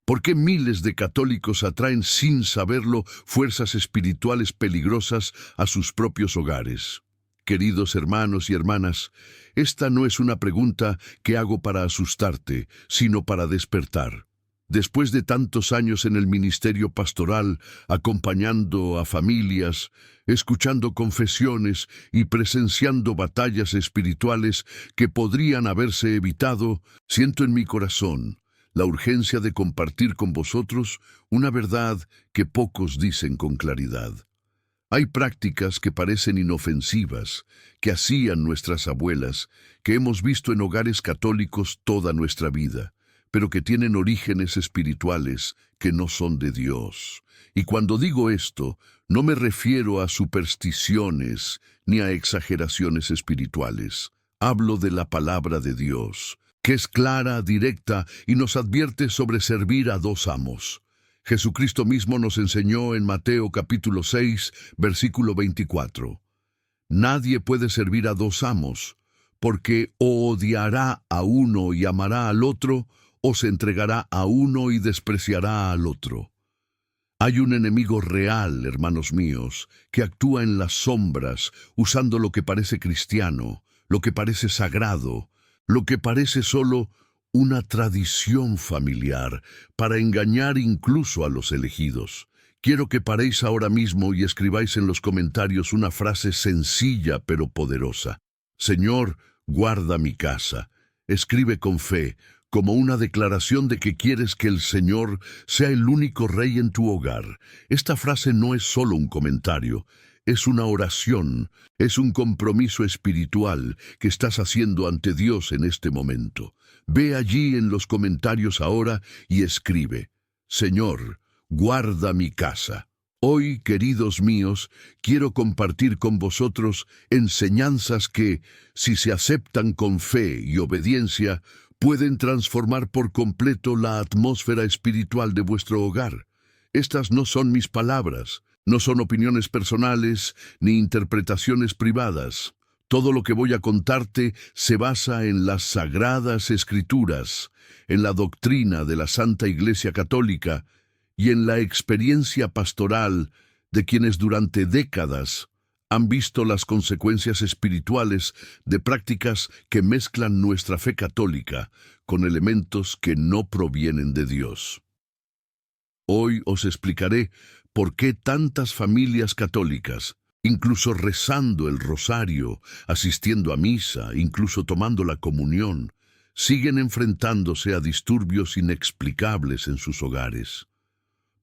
¿Por qué miles de católicos atraen sin saberlo fuerzas espirituales peligrosas a sus propios hogares? Queridos hermanos y hermanas, esta no es una pregunta que hago para asustarte, sino para despertar. Después de tantos años en el ministerio pastoral, acompañando a familias, escuchando confesiones y presenciando batallas espirituales que podrían haberse evitado, siento en mi corazón la urgencia de compartir con vosotros una verdad que pocos dicen con claridad. Hay prácticas que parecen inofensivas, que hacían nuestras abuelas, que hemos visto en hogares católicos toda nuestra vida, pero que tienen orígenes espirituales que no son de Dios. Y cuando digo esto, no me refiero a supersticiones ni a exageraciones espirituales. Hablo de la palabra de Dios, que es clara, directa y nos advierte sobre servir a dos amos. Jesucristo mismo nos enseñó en Mateo capítulo 6, versículo 24. Nadie puede servir a dos amos, porque o odiará a uno y amará al otro, o se entregará a uno y despreciará al otro. Hay un enemigo real, hermanos míos, que actúa en las sombras, usando lo que parece cristiano, lo que parece sagrado, lo que parece solo una tradición familiar, para engañar incluso a los elegidos. Quiero que paréis ahora mismo y escribáis en los comentarios una frase sencilla pero poderosa. Señor, guarda mi casa. Escribe con fe, como una declaración de que quieres que el Señor sea el único rey en tu hogar. Esta frase no es solo un comentario, es una oración, es un compromiso espiritual que estás haciendo ante Dios en este momento. Ve allí en los comentarios ahora y escribe: Señor, guarda mi casa. Hoy, queridos míos, quiero compartir con vosotros enseñanzas que, si se aceptan con fe y obediencia, pueden transformar por completo la atmósfera espiritual de vuestro hogar. Estas no son mis palabras, no son opiniones personales ni interpretaciones privadas. Todo lo que voy a contarte se basa en las Sagradas Escrituras, en la doctrina de la Santa Iglesia Católica y en la experiencia pastoral de quienes durante décadas han visto las consecuencias espirituales de prácticas que mezclan nuestra fe católica con elementos que no provienen de Dios. Hoy os explicaré por qué tantas familias católicas, incluso rezando el rosario, asistiendo a misa, incluso tomando la comunión, siguen enfrentándose a disturbios inexplicables en sus hogares.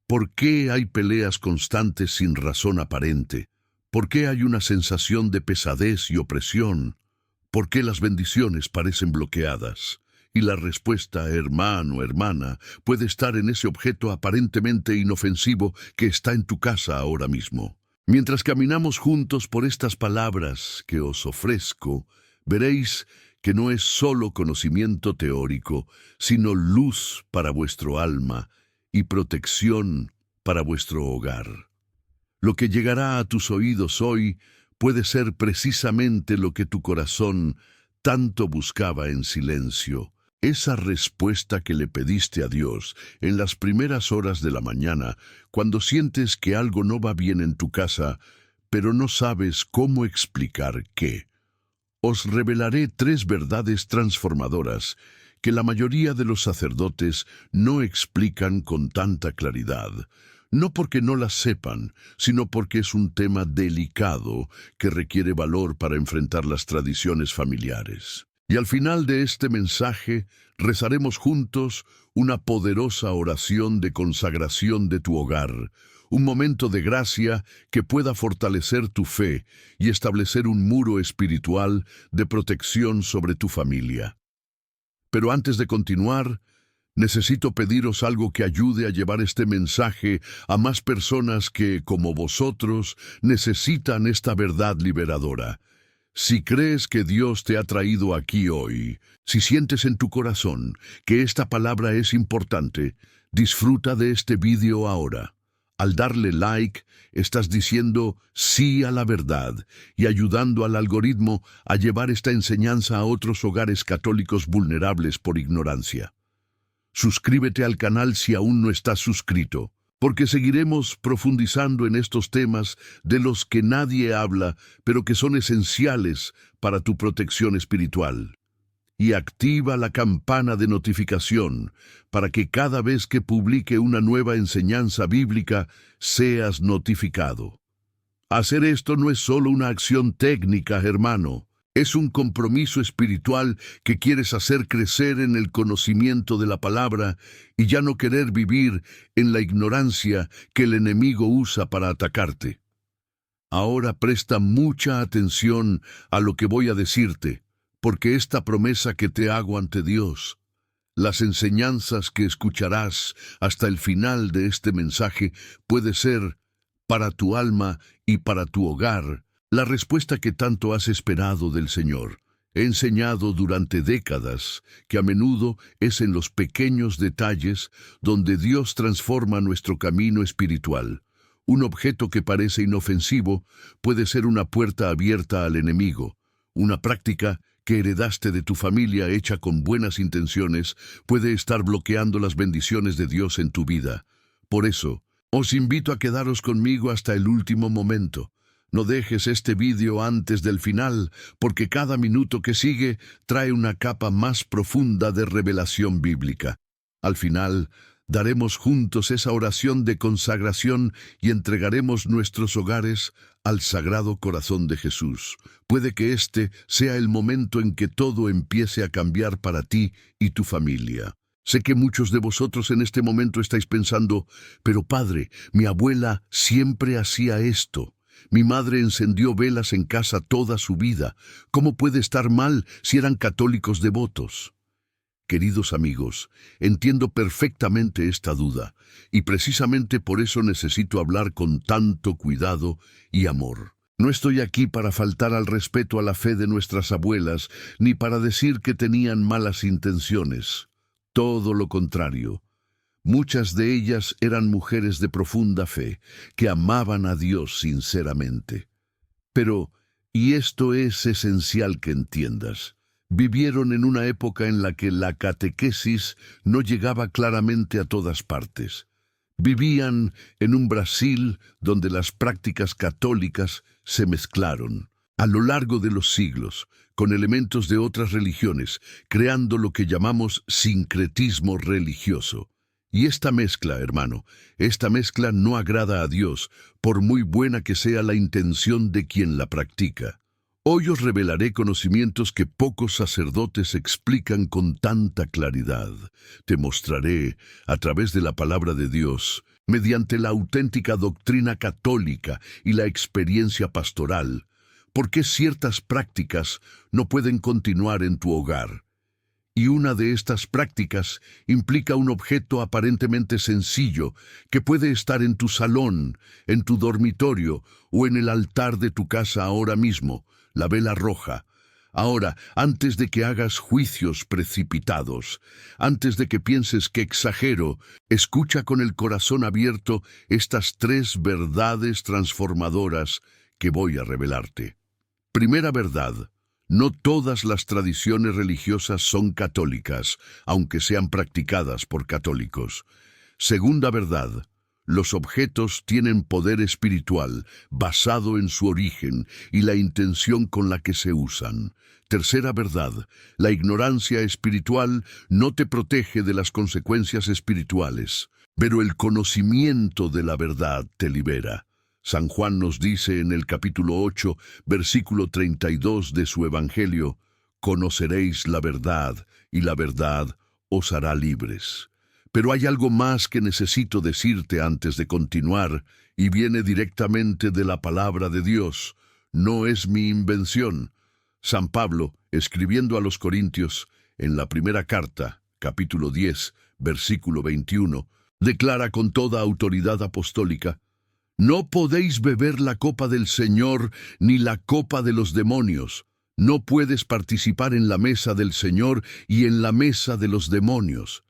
¿Por qué hay peleas constantes sin razón aparente? ¿Por qué hay una sensación de pesadez y opresión? ¿Por qué las bendiciones parecen bloqueadas? Y la respuesta, hermano, hermana, puede estar en ese objeto aparentemente inofensivo que está en tu casa ahora mismo. Mientras caminamos juntos por estas palabras que os ofrezco, veréis que no es solo conocimiento teórico, sino luz para vuestro alma y protección para vuestro hogar. Lo que llegará a tus oídos hoy puede ser precisamente lo que tu corazón tanto buscaba en silencio. Esa respuesta que le pediste a Dios en las primeras horas de la mañana, cuando sientes que algo no va bien en tu casa, pero no sabes cómo explicar qué. Os revelaré 3 verdades transformadoras que la mayoría de los sacerdotes no explican con tanta claridad. No porque no las sepan, sino porque es un tema delicado que requiere valor para enfrentar las tradiciones familiares. Y al final de este mensaje, rezaremos juntos una poderosa oración de consagración de tu hogar, un momento de gracia que pueda fortalecer tu fe y establecer un muro espiritual de protección sobre tu familia. Pero antes de continuar, necesito pediros algo que ayude a llevar este mensaje a más personas que, como vosotros, necesitan esta verdad liberadora. Si crees que Dios te ha traído aquí hoy, si sientes en tu corazón que esta palabra es importante, disfruta de este vídeo ahora. Al darle like, estás diciendo sí a la verdad y ayudando al algoritmo a llevar esta enseñanza a otros hogares católicos vulnerables por ignorancia. Suscríbete al canal si aún no estás suscrito, porque seguiremos profundizando en estos temas de los que nadie habla, pero que son esenciales para tu protección espiritual. Y activa la campana de notificación para que cada vez que publique una nueva enseñanza bíblica seas notificado. Hacer esto no es solo una acción técnica, hermano. Es un compromiso espiritual que quieres hacer crecer en el conocimiento de la palabra y ya no querer vivir en la ignorancia que el enemigo usa para atacarte. Ahora presta mucha atención a lo que voy a decirte, porque esta promesa que te hago ante Dios, las enseñanzas que escucharás hasta el final de este mensaje puede ser para tu alma y para tu hogar, la respuesta que tanto has esperado del Señor. He enseñado durante décadas que a menudo es en los pequeños detalles donde Dios transforma nuestro camino espiritual. Un objeto que parece inofensivo puede ser una puerta abierta al enemigo. Una práctica que heredaste de tu familia hecha con buenas intenciones puede estar bloqueando las bendiciones de Dios en tu vida. Por eso, os invito a quedaros conmigo hasta el último momento. No dejes este vídeo antes del final, porque cada minuto que sigue trae una capa más profunda de revelación bíblica. Al final, daremos juntos esa oración de consagración y entregaremos nuestros hogares al Sagrado Corazón de Jesús. Puede que este sea el momento en que todo empiece a cambiar para ti y tu familia. Sé que muchos de vosotros en este momento estáis pensando, pero padre, mi abuela siempre hacía esto. Mi madre encendió velas en casa toda su vida. ¿Cómo puede estar mal si eran católicos devotos? Queridos amigos, entiendo perfectamente esta duda, y precisamente por eso necesito hablar con tanto cuidado y amor. No estoy aquí para faltar al respeto a la fe de nuestras abuelas, ni para decir que tenían malas intenciones. Todo lo contrario. Muchas de ellas eran mujeres de profunda fe, que amaban a Dios sinceramente. Pero, y esto es esencial que entiendas, vivieron en una época en la que la catequesis no llegaba claramente a todas partes. Vivían en un Brasil donde las prácticas católicas se mezclaron a lo largo de los siglos con elementos de otras religiones, creando lo que llamamos sincretismo religioso. Y esta mezcla, hermano, esta mezcla no agrada a Dios, por muy buena que sea la intención de quien la practica. Hoy os revelaré conocimientos que pocos sacerdotes explican con tanta claridad. Te mostraré, a través de la palabra de Dios, mediante la auténtica doctrina católica y la experiencia pastoral, por qué ciertas prácticas no pueden continuar en tu hogar. Y una de estas prácticas implica un objeto aparentemente sencillo que puede estar en tu salón, en tu dormitorio o en el altar de tu casa ahora mismo, la vela roja. Ahora, antes de que hagas juicios precipitados, antes de que pienses que exagero, escucha con el corazón abierto estas 3 verdades transformadoras que voy a revelarte. Primera verdad. No todas las tradiciones religiosas son católicas, aunque sean practicadas por católicos. Segunda verdad, los objetos tienen poder espiritual basado en su origen y la intención con la que se usan. Tercera verdad, la ignorancia espiritual no te protege de las consecuencias espirituales, pero el conocimiento de la verdad te libera. San Juan nos dice en el capítulo 8, versículo 32 de su Evangelio, «Conoceréis la verdad, y la verdad os hará libres». Pero hay algo más que necesito decirte antes de continuar, y viene directamente de la palabra de Dios. No es mi invención. San Pablo, escribiendo a los Corintios, en la primera carta, capítulo 10, versículo 21, declara con toda autoridad apostólica, «No podéis beber la copa del Señor ni la copa de los demonios. No puedes participar en la mesa del Señor y en la mesa de los demonios».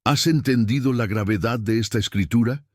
¿Has entendido la gravedad de esta escritura?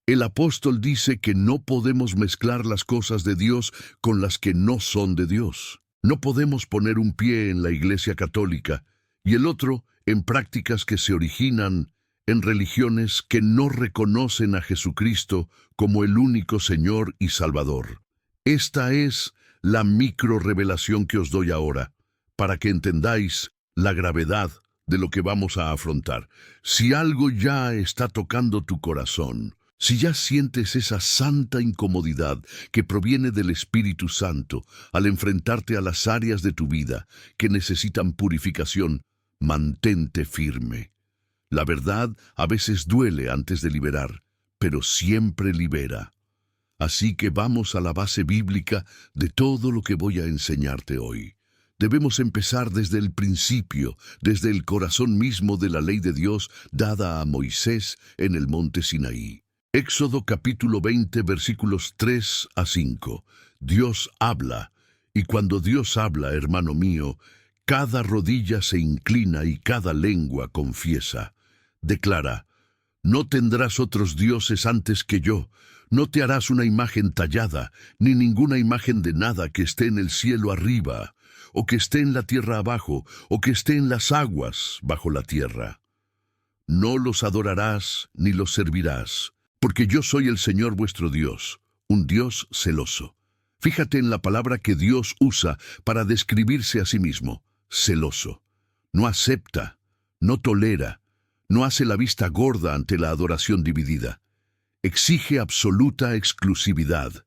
El apóstol dice que no podemos mezclar las cosas de Dios con las que no son de Dios. No podemos poner un pie en la Iglesia católica y el otro en prácticas que se originan en religiones que no reconocen a Jesucristo como el único Señor y Salvador. Esta es la micro-revelación que os doy ahora, para que entendáis la gravedad de lo que vamos a afrontar. Si algo ya está tocando tu corazón, si ya sientes esa santa incomodidad que proviene del Espíritu Santo al enfrentarte a las áreas de tu vida que necesitan purificación, mantente firme. La verdad a veces duele antes de liberar, pero siempre libera. Así que vamos a la base bíblica de todo lo que voy a enseñarte hoy. Debemos empezar desde el principio, desde el corazón mismo de la ley de Dios dada a Moisés en el monte Sinaí. Éxodo capítulo 20, versículos 3 a 5. Dios habla, y cuando Dios habla, hermano mío, cada rodilla se inclina y cada lengua confiesa. Declara: no tendrás otros dioses antes que yo, no te harás una imagen tallada, ni ninguna imagen de nada que esté en el cielo arriba, o que esté en la tierra abajo, o que esté en las aguas bajo la tierra. No los adorarás ni los servirás, porque yo soy el Señor vuestro Dios, un Dios celoso. Fíjate en la palabra que Dios usa para describirse a sí mismo: celoso. No acepta, no tolera, no hace la vista gorda ante la adoración dividida. Exige absoluta exclusividad.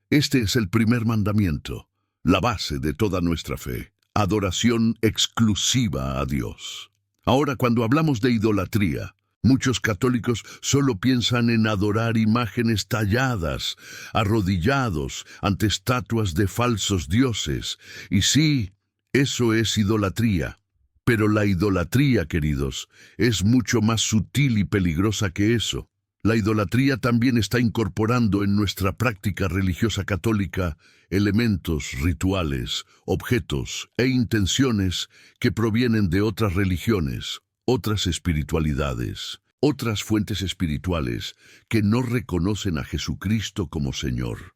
Este es el primer mandamiento, la base de toda nuestra fe: adoración exclusiva a Dios. Ahora, cuando hablamos de idolatría, muchos católicos solo piensan en adorar imágenes talladas, arrodillados ante estatuas de falsos dioses. Y sí, eso es idolatría. Pero la idolatría, queridos, es mucho más sutil y peligrosa que eso. La idolatría también está incorporando en nuestra práctica religiosa católica elementos, rituales, objetos e intenciones que provienen de otras religiones, otras espiritualidades, otras fuentes espirituales que no reconocen a Jesucristo como Señor.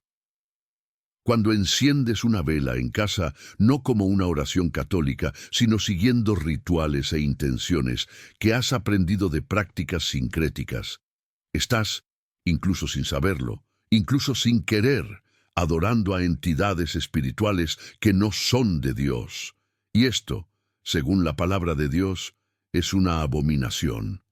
Cuando enciendes una vela en casa, no como una oración católica, sino siguiendo rituales e intenciones que has aprendido de prácticas sincréticas, estás, incluso sin saberlo, incluso sin querer, adorando a entidades espirituales que no son de Dios. Y esto, según la palabra de Dios, es una abominación.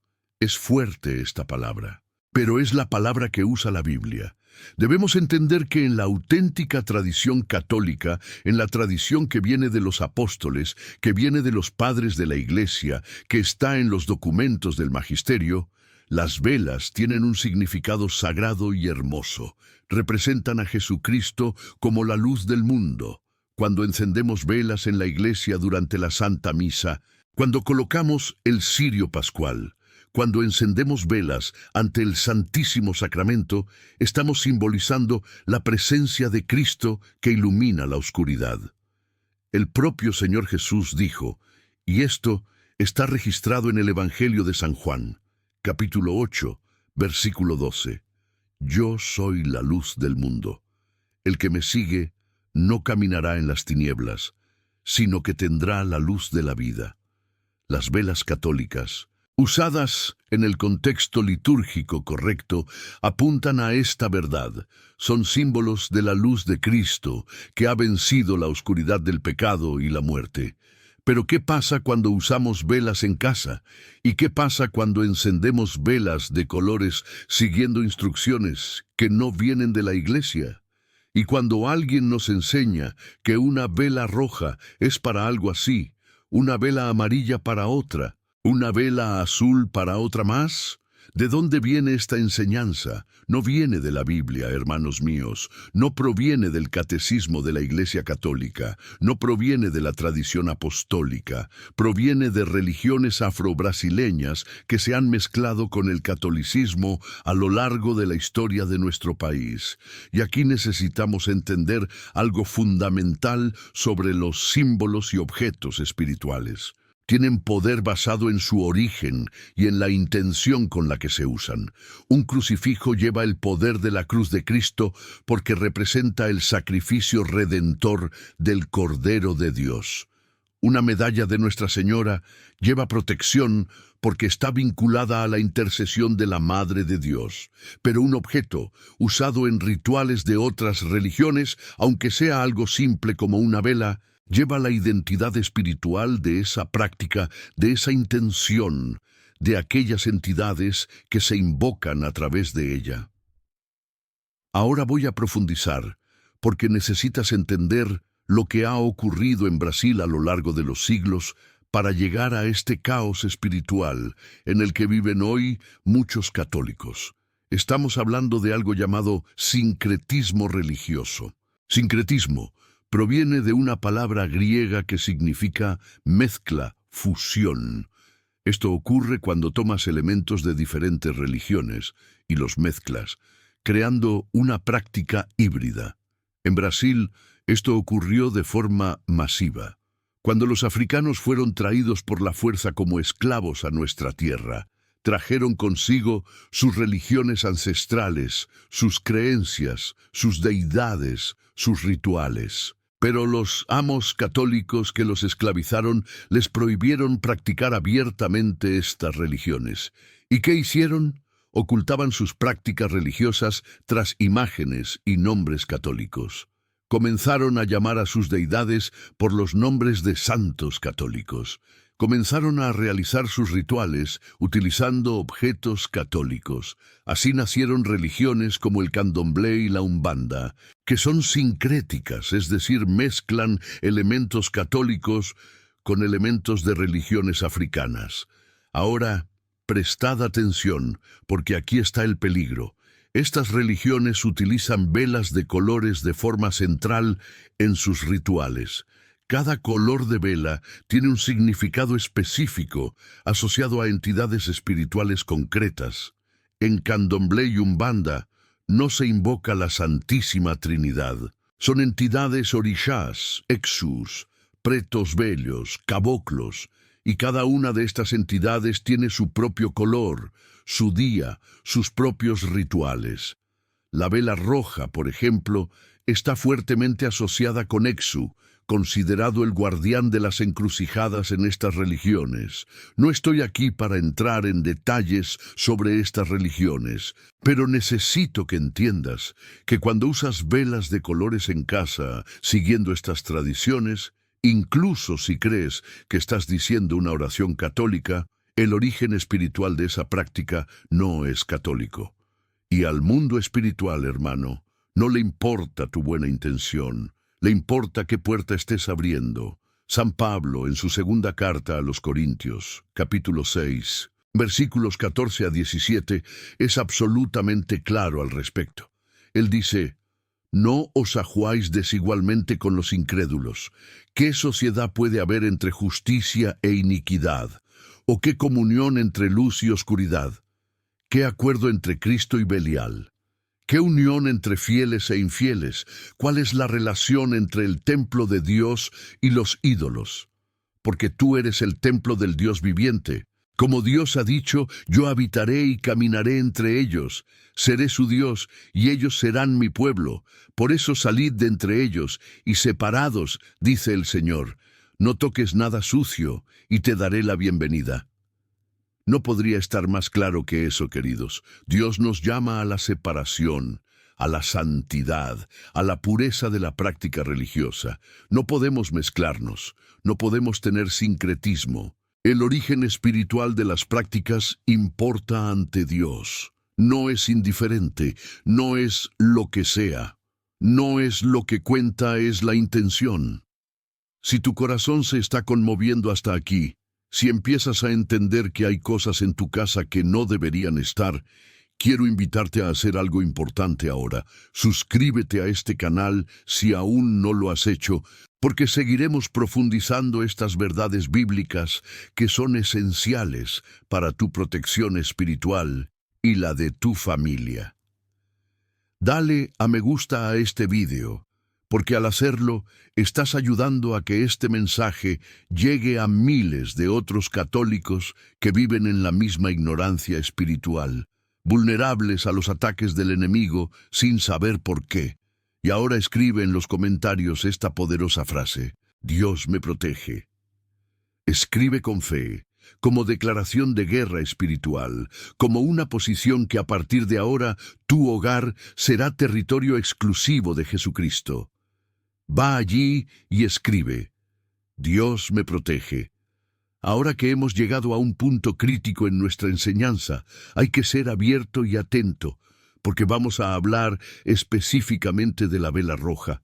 Es fuerte esta palabra, pero es la palabra que usa la Biblia. Debemos entender que en la auténtica tradición católica, en la tradición que viene de los apóstoles, que viene de los padres de la Iglesia, que está en los documentos del magisterio, las velas tienen un significado sagrado y hermoso. Representan a Jesucristo como la luz del mundo. Cuando encendemos velas en la iglesia durante la Santa Misa, cuando colocamos el cirio pascual, cuando encendemos velas ante el Santísimo Sacramento, estamos simbolizando la presencia de Cristo que ilumina la oscuridad. El propio Señor Jesús dijo, y esto está registrado en el Evangelio de San Juan, capítulo 8, versículo 12. Yo soy la luz del mundo. El que me sigue no caminará en las tinieblas, sino que tendrá la luz de la vida. Las velas católicas, usadas en el contexto litúrgico correcto, apuntan a esta verdad. Son símbolos de la luz de Cristo, que ha vencido la oscuridad del pecado y la muerte. Pero ¿qué pasa cuando usamos velas en casa? ¿Y qué pasa cuando encendemos velas de colores siguiendo instrucciones que no vienen de la iglesia? Y cuando alguien nos enseña que una vela roja es para algo así, una vela amarilla para otra, una vela azul para otra más, ¿de dónde viene esta enseñanza? No viene de la Biblia, hermanos míos, no proviene del catecismo de la Iglesia Católica, no proviene de la tradición apostólica, proviene de religiones afrobrasileñas que se han mezclado con el catolicismo a lo largo de la historia de nuestro país. Y aquí necesitamos entender algo fundamental sobre los símbolos y objetos espirituales. Tienen poder basado en su origen y en la intención con la que se usan. Un crucifijo lleva el poder de la cruz de Cristo porque representa el sacrificio redentor del Cordero de Dios. Una medalla de Nuestra Señora lleva protección porque está vinculada a la intercesión de la Madre de Dios. Pero un objeto usado en rituales de otras religiones, aunque sea algo simple como una vela, lleva la identidad espiritual de esa práctica, de esa intención, de aquellas entidades que se invocan a través de ella. Ahora voy a profundizar, porque necesitas entender lo que ha ocurrido en Brasil a lo largo de los siglos para llegar a este caos espiritual en el que viven hoy muchos católicos. Estamos hablando de algo llamado sincretismo religioso. Sincretismo proviene de una palabra griega que significa mezcla, fusión. Esto ocurre cuando tomas elementos de diferentes religiones y los mezclas, creando una práctica híbrida. En Brasil, esto ocurrió de forma masiva. Cuando los africanos fueron traídos por la fuerza como esclavos a nuestra tierra, trajeron consigo sus religiones ancestrales, sus creencias, sus deidades, sus rituales. Pero los amos católicos que los esclavizaron les prohibieron practicar abiertamente estas religiones. ¿Y qué hicieron? Ocultaban sus prácticas religiosas tras imágenes y nombres católicos. Comenzaron a llamar a sus deidades por los nombres de santos católicos. Comenzaron a realizar sus rituales utilizando objetos católicos. Así nacieron religiones como el candomblé y la umbanda, que son sincréticas, es decir, mezclan elementos católicos con elementos de religiones africanas. Ahora, prestad atención, porque aquí está el peligro. Estas religiones utilizan velas de colores de forma central en sus rituales. Cada color de vela tiene un significado específico asociado a entidades espirituales concretas. En candomblé y umbanda no se invoca la Santísima Trinidad. Son entidades orixás, exus, pretos velhos, caboclos, y cada una de estas entidades tiene su propio color, su día, sus propios rituales. La vela roja, por ejemplo, está fuertemente asociada con Exu, considerado el guardián de las encrucijadas en estas religiones. No estoy aquí para entrar en detalles sobre estas religiones, pero necesito que entiendas que cuando usas velas de colores en casa, siguiendo estas tradiciones, incluso si crees que estás diciendo una oración católica, el origen espiritual de esa práctica no es católico. Y al mundo espiritual, hermano, no le importa tu buena intención, le importa qué puerta estés abriendo. San Pablo, en su segunda carta a los Corintios, capítulo 6, versículos 14 a 17, es absolutamente claro al respecto. Él dice: «No os ajuáis desigualmente con los incrédulos. ¿Qué sociedad puede haber entre justicia e iniquidad? ¿O qué comunión entre luz y oscuridad? ¿Qué acuerdo entre Cristo y Belial? ¿Qué unión entre fieles e infieles? ¿Cuál es la relación entre el templo de Dios y los ídolos? Porque tú eres el templo del Dios viviente. Como Dios ha dicho, yo habitaré y caminaré entre ellos. Seré su Dios, y ellos serán mi pueblo. Por eso salid de entre ellos, y separados, dice el Señor. No toques nada sucio, y te daré la bienvenida». No podría estar más claro que eso, queridos. Dios nos llama a la separación, a la santidad, a la pureza de la práctica religiosa. No podemos mezclarnos, no podemos tener sincretismo. El origen espiritual de las prácticas importa ante Dios. No es indiferente, no es lo que sea. No es lo que cuenta, es la intención. Si tu corazón se está conmoviendo hasta aquí, si empiezas a entender que hay cosas en tu casa que no deberían estar, quiero invitarte a hacer algo importante ahora. Suscríbete a este canal si aún no lo has hecho, porque seguiremos profundizando estas verdades bíblicas que son esenciales para tu protección espiritual y la de tu familia. Dale a me gusta a este video, porque al hacerlo estás ayudando a que este mensaje llegue a miles de otros católicos que viven en la misma ignorancia espiritual, vulnerables a los ataques del enemigo sin saber por qué. Y ahora escribe en los comentarios esta poderosa frase: Dios me protege. Escribe con fe, como declaración de guerra espiritual, como una posición que a partir de ahora tu hogar será territorio exclusivo de Jesucristo. Va allí y escribe: Dios me protege. Ahora que hemos llegado a un punto crítico en nuestra enseñanza, hay que ser abierto y atento, porque vamos a hablar específicamente de la vela roja.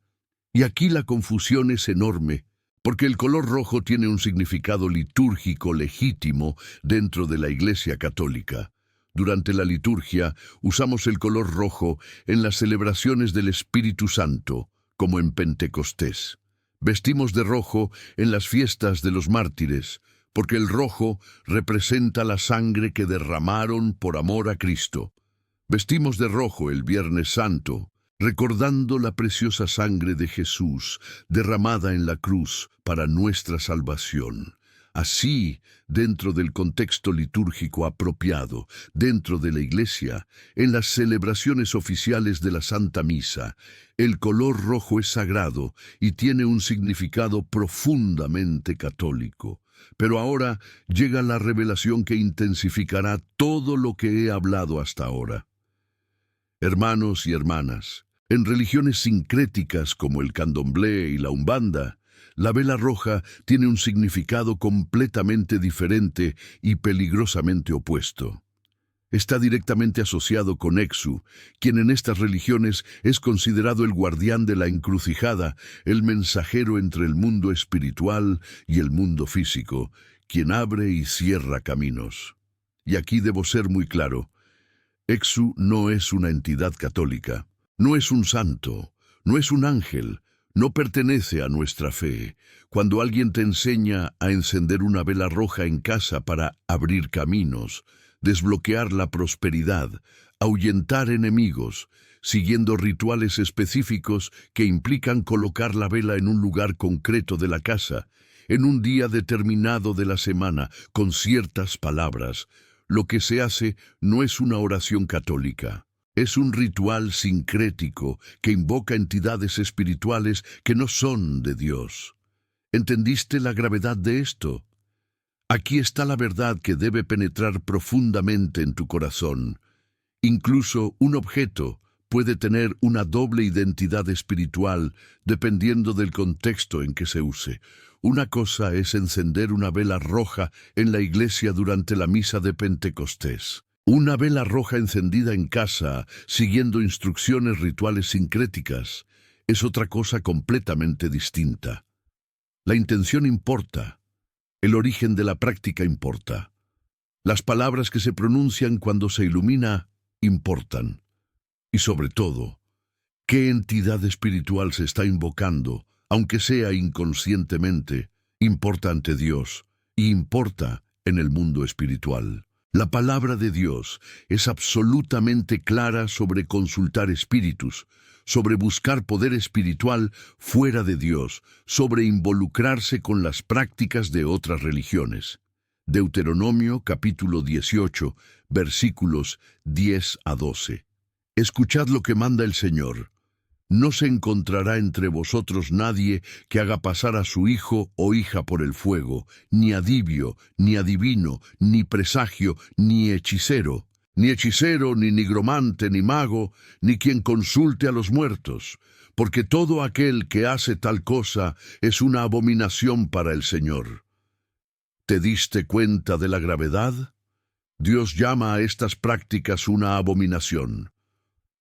Y aquí la confusión es enorme, porque el color rojo tiene un significado litúrgico legítimo dentro de la Iglesia Católica. Durante la liturgia usamos el color rojo en las celebraciones del Espíritu Santo, como en Pentecostés. Vestimos de rojo en las fiestas de los mártires, porque el rojo representa la sangre que derramaron por amor a Cristo. Vestimos de rojo el Viernes Santo, recordando la preciosa sangre de Jesús derramada en la cruz para nuestra salvación. Así, dentro del contexto litúrgico apropiado, dentro de la Iglesia, en las celebraciones oficiales de la Santa Misa, el color rojo es sagrado y tiene un significado profundamente católico. Pero ahora llega la revelación que intensificará todo lo que he hablado hasta ahora. Hermanos y hermanas, en religiones sincréticas como el candomblé y la umbanda, la vela roja tiene un significado completamente diferente y peligrosamente opuesto. Está directamente asociado con Exu, quien en estas religiones es considerado el guardián de la encrucijada, el mensajero entre el mundo espiritual y el mundo físico, quien abre y cierra caminos. Y aquí debo ser muy claro: Exu no es una entidad católica, no es un santo, no es un ángel, no pertenece a nuestra fe. Cuando alguien te enseña a encender una vela roja en casa para abrir caminos, desbloquear la prosperidad, ahuyentar enemigos, siguiendo rituales específicos que implican colocar la vela en un lugar concreto de la casa, en un día determinado de la semana, con ciertas palabras, lo que se hace no es una oración católica. Es un ritual sincrético que invoca entidades espirituales que no son de Dios. ¿Entendiste la gravedad de esto? Aquí está la verdad que debe penetrar profundamente en tu corazón. Incluso un objeto puede tener una doble identidad espiritual dependiendo del contexto en que se use. Una cosa es encender una vela roja en la iglesia durante la misa de Pentecostés. Una vela roja encendida en casa, siguiendo instrucciones rituales sincréticas, es otra cosa completamente distinta. La intención importa. El origen de la práctica importa. Las palabras que se pronuncian cuando se ilumina importan. Y sobre todo, ¿qué entidad espiritual se está invocando, aunque sea inconscientemente? Importa ante Dios y importa en el mundo espiritual. La palabra de Dios es absolutamente clara sobre consultar espíritus, sobre buscar poder espiritual fuera de Dios, sobre involucrarse con las prácticas de otras religiones. Deuteronomio capítulo 18, versículos 10 a 12. Escuchad lo que manda el Señor. No se encontrará entre vosotros nadie que haga pasar a su hijo o hija por el fuego, ni adivio, ni adivino, ni presagio, ni hechicero, ni nigromante, ni mago, ni quien consulte a los muertos, porque todo aquel que hace tal cosa es una abominación para el Señor. ¿Te diste cuenta de la gravedad? Dios llama a estas prácticas una abominación.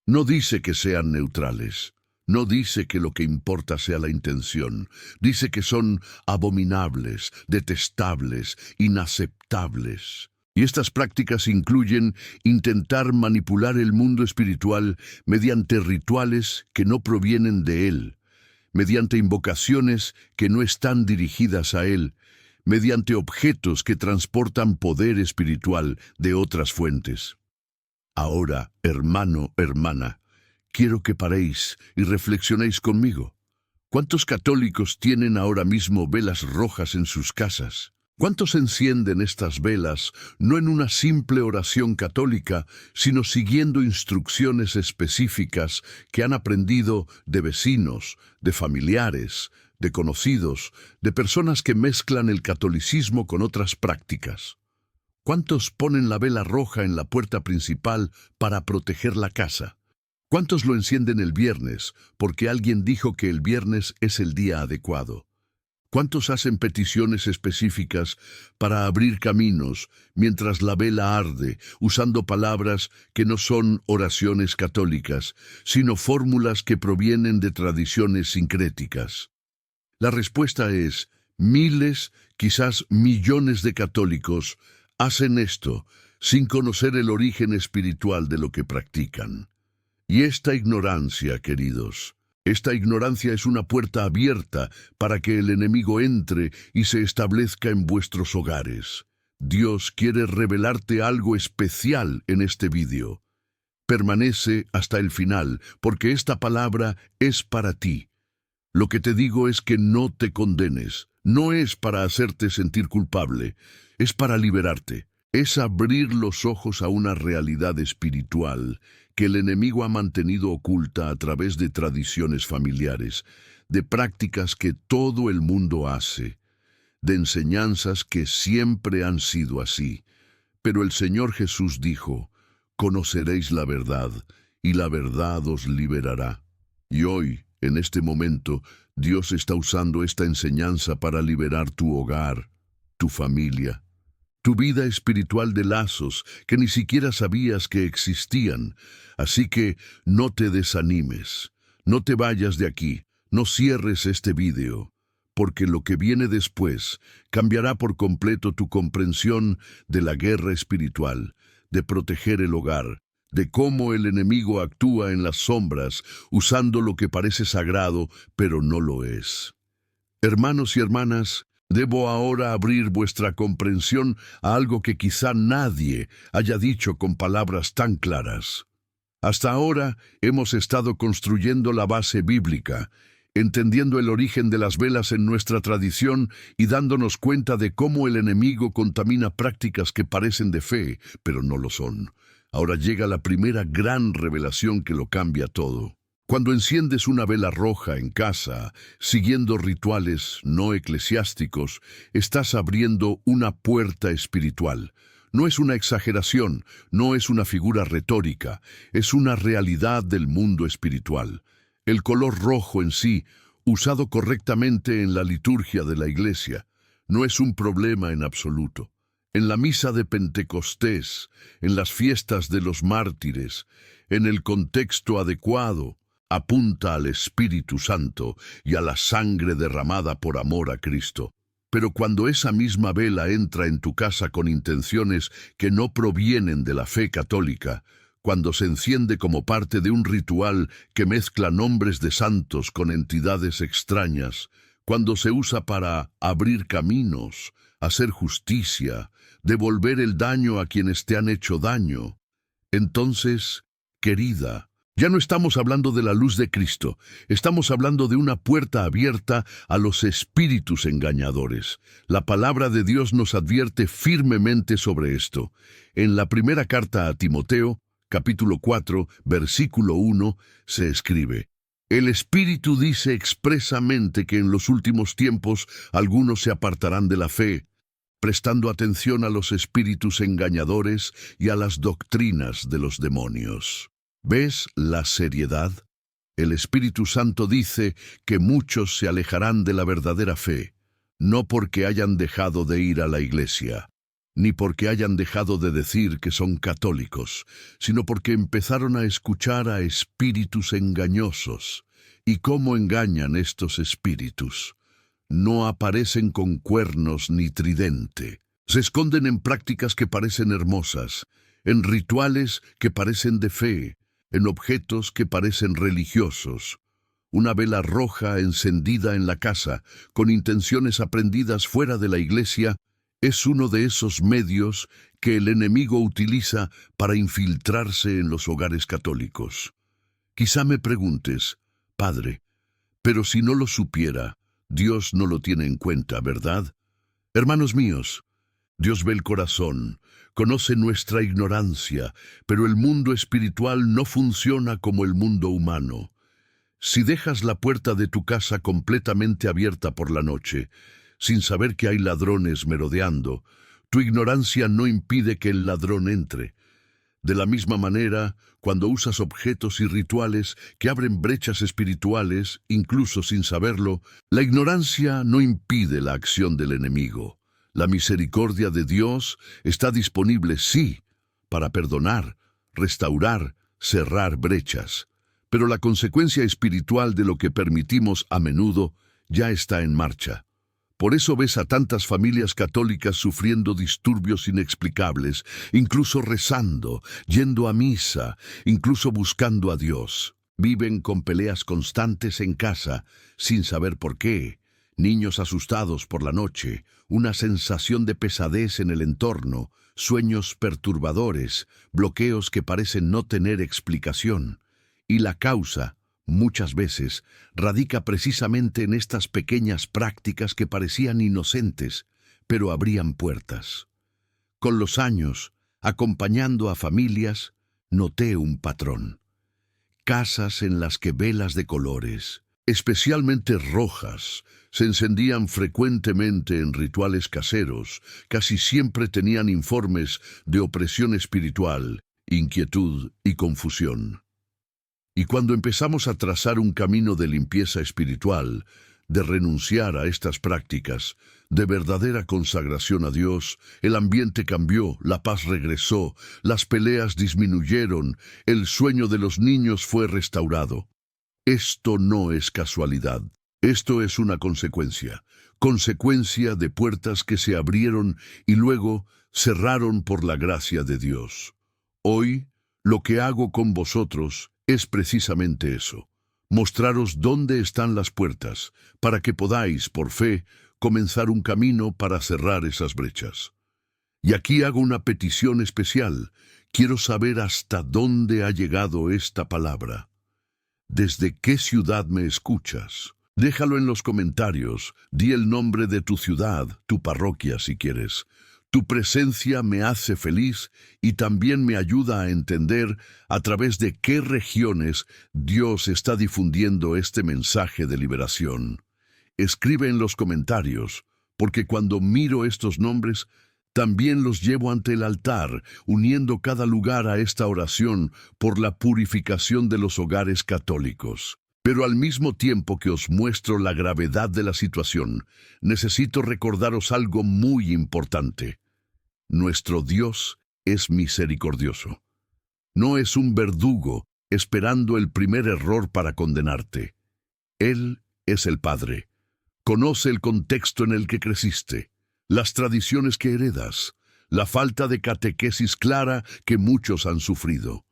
No dice que sean neutrales. No dice que lo que importa sea la intención. Dice que son abominables, detestables, inaceptables. Y estas prácticas incluyen intentar manipular el mundo espiritual mediante rituales que no provienen de él, mediante invocaciones que no están dirigidas a él, mediante objetos que transportan poder espiritual de otras fuentes. Ahora, hermano, hermana, quiero que paréis y reflexionéis conmigo. ¿Cuántos católicos tienen ahora mismo velas rojas en sus casas? ¿Cuántos encienden estas velas no en una simple oración católica, sino siguiendo instrucciones específicas que han aprendido de vecinos, de familiares, de conocidos, de personas que mezclan el catolicismo con otras prácticas. ¿Cuántos ponen la vela roja en la puerta principal para proteger la casa? ¿Cuántos lo encienden el viernes porque alguien dijo que el viernes es el día adecuado? ¿Cuántos hacen peticiones específicas para abrir caminos mientras la vela arde, usando palabras que no son oraciones católicas, sino fórmulas que provienen de tradiciones sincréticas? La respuesta es: miles, quizás millones de católicos hacen esto sin conocer el origen espiritual de lo que practican. Y esta ignorancia, queridos, esta ignorancia es una puerta abierta para que el enemigo entre y se establezca en vuestros hogares. Dios quiere revelarte algo especial en este vídeo. Permanece hasta el final, porque esta palabra es para ti. Lo que te digo es que no te condenes. No es para hacerte sentir culpable, es para liberarte. Es abrir los ojos a una realidad espiritual que el enemigo ha mantenido oculta a través de tradiciones familiares, de prácticas que todo el mundo hace, de enseñanzas que siempre han sido así. Pero el Señor Jesús dijo: conoceréis la verdad, y la verdad os liberará. Y hoy, en este momento, Dios está usando esta enseñanza para liberar tu hogar, tu familia, tu vida espiritual de lazos que ni siquiera sabías que existían. Así que no te desanimes, no te vayas de aquí, no cierres este vídeo, porque lo que viene después cambiará por completo tu comprensión de la guerra espiritual, de proteger el hogar, de cómo el enemigo actúa en las sombras, usando lo que parece sagrado, pero no lo es. Hermanos y hermanas, debo ahora abrir vuestra comprensión a algo que quizá nadie haya dicho con palabras tan claras. Hasta ahora hemos estado construyendo la base bíblica, entendiendo el origen de las velas en nuestra tradición y dándonos cuenta de cómo el enemigo contamina prácticas que parecen de fe, pero no lo son. Ahora llega la primera gran revelación que lo cambia todo. Cuando enciendes una vela roja en casa, siguiendo rituales no eclesiásticos, estás abriendo una puerta espiritual. No es una exageración, no es una figura retórica, es una realidad del mundo espiritual. El color rojo en sí, usado correctamente en la liturgia de la Iglesia, no es un problema en absoluto. En la misa de Pentecostés, en las fiestas de los mártires, en el contexto adecuado, apunta al Espíritu Santo y a la sangre derramada por amor a Cristo. Pero cuando esa misma vela entra en tu casa con intenciones que no provienen de la fe católica, cuando se enciende como parte de un ritual que mezcla nombres de santos con entidades extrañas, cuando se usa para abrir caminos, hacer justicia, devolver el daño a quienes te han hecho daño, entonces, querida, ya no estamos hablando de la luz de Cristo, estamos hablando de una puerta abierta a los espíritus engañadores. La palabra de Dios nos advierte firmemente sobre esto. En la primera carta a Timoteo, capítulo 4, versículo 1, se escribe: el Espíritu dice expresamente que en los últimos tiempos algunos se apartarán de la fe, prestando atención a los espíritus engañadores y a las doctrinas de los demonios. ¿Ves la seriedad? El Espíritu Santo dice que muchos se alejarán de la verdadera fe, no porque hayan dejado de ir a la iglesia, ni porque hayan dejado de decir que son católicos, sino porque empezaron a escuchar a espíritus engañosos. ¿Y cómo engañan estos espíritus? No aparecen con cuernos ni tridente. Se esconden en prácticas que parecen hermosas, en rituales que parecen de fe, en objetos que parecen religiosos. Una vela roja encendida en la casa, con intenciones aprendidas fuera de la iglesia, es uno de esos medios que el enemigo utiliza para infiltrarse en los hogares católicos. Quizá me preguntes: Padre, pero si no lo supiera, Dios no lo tiene en cuenta, ¿verdad? Hermanos míos, Dios ve el corazón, conoce nuestra ignorancia, pero el mundo espiritual no funciona como el mundo humano. Si dejas la puerta de tu casa completamente abierta por la noche, sin saber que hay ladrones merodeando, tu ignorancia no impide que el ladrón entre. De la misma manera, cuando usas objetos y rituales que abren brechas espirituales, incluso sin saberlo, la ignorancia no impide la acción del enemigo. La misericordia de Dios está disponible, sí, para perdonar, restaurar, cerrar brechas. Pero la consecuencia espiritual de lo que permitimos a menudo ya está en marcha. Por eso ves a tantas familias católicas sufriendo disturbios inexplicables, incluso rezando, yendo a misa, incluso buscando a Dios. Viven con peleas constantes en casa, sin saber por qué, niños asustados por la noche, una sensación de pesadez en el entorno, sueños perturbadores, bloqueos que parecen no tener explicación. Y la causa, muchas veces, radica precisamente en estas pequeñas prácticas que parecían inocentes, pero abrían puertas. Con los años, acompañando a familias, noté un patrón. Casas en las que velas de colores, especialmente rojas, se encendían frecuentemente en rituales caseros, casi siempre tenían informes de opresión espiritual, inquietud y confusión. Y cuando empezamos a trazar un camino de limpieza espiritual, de renunciar a estas prácticas, de verdadera consagración a Dios, el ambiente cambió, la paz regresó, las peleas disminuyeron, el sueño de los niños fue restaurado. Esto no es casualidad, esto es una consecuencia de puertas que se abrieron y luego cerraron por la gracia de Dios. Hoy, lo que hago con vosotros es precisamente eso, mostraros dónde están las puertas, para que podáis, por fe, comenzar un camino para cerrar esas brechas. Y aquí hago una petición especial. Quiero saber hasta dónde ha llegado esta palabra. ¿Desde qué ciudad me escuchas? Déjalo en los comentarios, di el nombre de tu ciudad, tu parroquia si quieres. Tu presencia me hace feliz y también me ayuda a entender a través de qué regiones Dios está difundiendo este mensaje de liberación. Escribe en los comentarios, porque cuando miro estos nombres, también los llevo ante el altar, uniendo cada lugar a esta oración por la purificación de los hogares católicos. Pero al mismo tiempo que os muestro la gravedad de la situación, necesito recordaros algo muy importante. Nuestro Dios es misericordioso. No es un verdugo esperando el primer error para condenarte. Él es el Padre. Conoce el contexto en el que creciste, las tradiciones que heredas, la falta de catequesis clara que muchos han sufrido.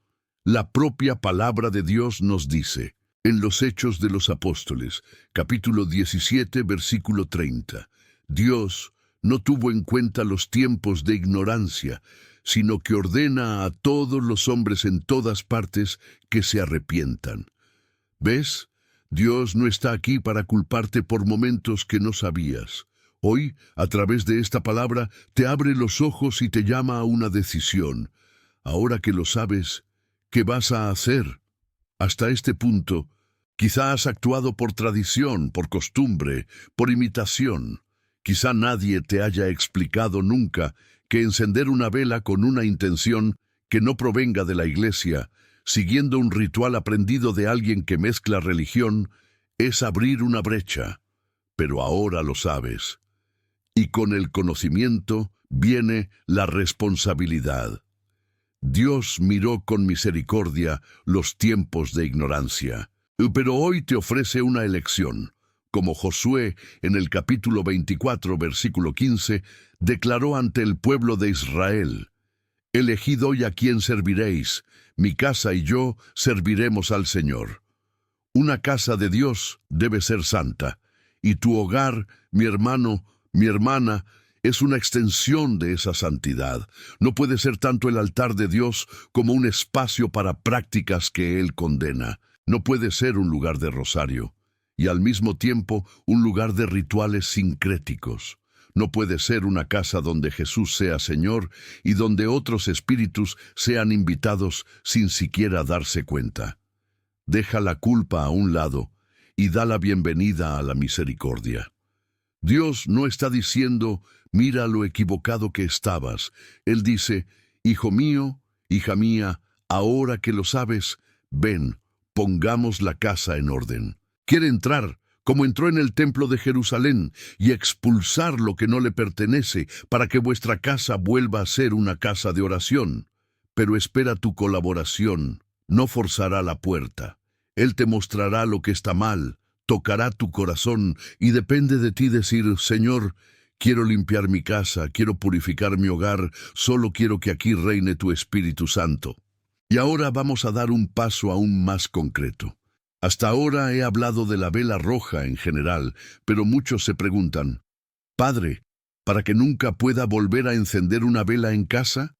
La propia palabra de Dios nos dice, en los Hechos de los Apóstoles, capítulo 17, versículo 30, Dios no tuvo en cuenta los tiempos de ignorancia, sino que ordena a todos los hombres en todas partes que se arrepientan. ¿Ves? Dios no está aquí para culparte por momentos que no sabías. Hoy, a través de esta palabra, te abre los ojos y te llama a una decisión. Ahora que lo sabes, ¿qué vas a hacer? Hasta este punto, quizá has actuado por tradición, por costumbre, por imitación. Quizá nadie te haya explicado nunca que encender una vela con una intención que no provenga de la iglesia, siguiendo un ritual aprendido de alguien que mezcla religión, es abrir una brecha. Pero ahora lo sabes. Y con el conocimiento viene la responsabilidad. Dios miró con misericordia los tiempos de ignorancia, pero hoy te ofrece una elección. Como Josué, en el capítulo 24, versículo 15, declaró ante el pueblo de Israel, «Elegid hoy a quién serviréis, mi casa y yo serviremos al Señor». Una casa de Dios debe ser santa, y tu hogar, mi hermano, mi hermana, es una extensión de esa santidad. No puede ser tanto el altar de Dios como un espacio para prácticas que Él condena. No puede ser un lugar de rosario y al mismo tiempo un lugar de rituales sincréticos. No puede ser una casa donde Jesús sea Señor y donde otros espíritus sean invitados sin siquiera darse cuenta. Deja la culpa a un lado y da la bienvenida a la misericordia. Dios no está diciendo, mira lo equivocado que estabas. Él dice, hijo mío, hija mía, ahora que lo sabes, ven, pongamos la casa en orden. Quiere entrar, como entró en el templo de Jerusalén, y expulsar lo que no le pertenece, para que vuestra casa vuelva a ser una casa de oración. Pero espera tu colaboración, no forzará la puerta. Él te mostrará lo que está mal, tocará tu corazón, y depende de ti decir, Señor, quiero limpiar mi casa, quiero purificar mi hogar, solo quiero que aquí reine tu Espíritu Santo. Y ahora vamos a dar un paso aún más concreto. Hasta ahora he hablado de la vela roja en general, pero muchos se preguntan, Padre, ¿para que nunca pueda volver a encender una vela en casa?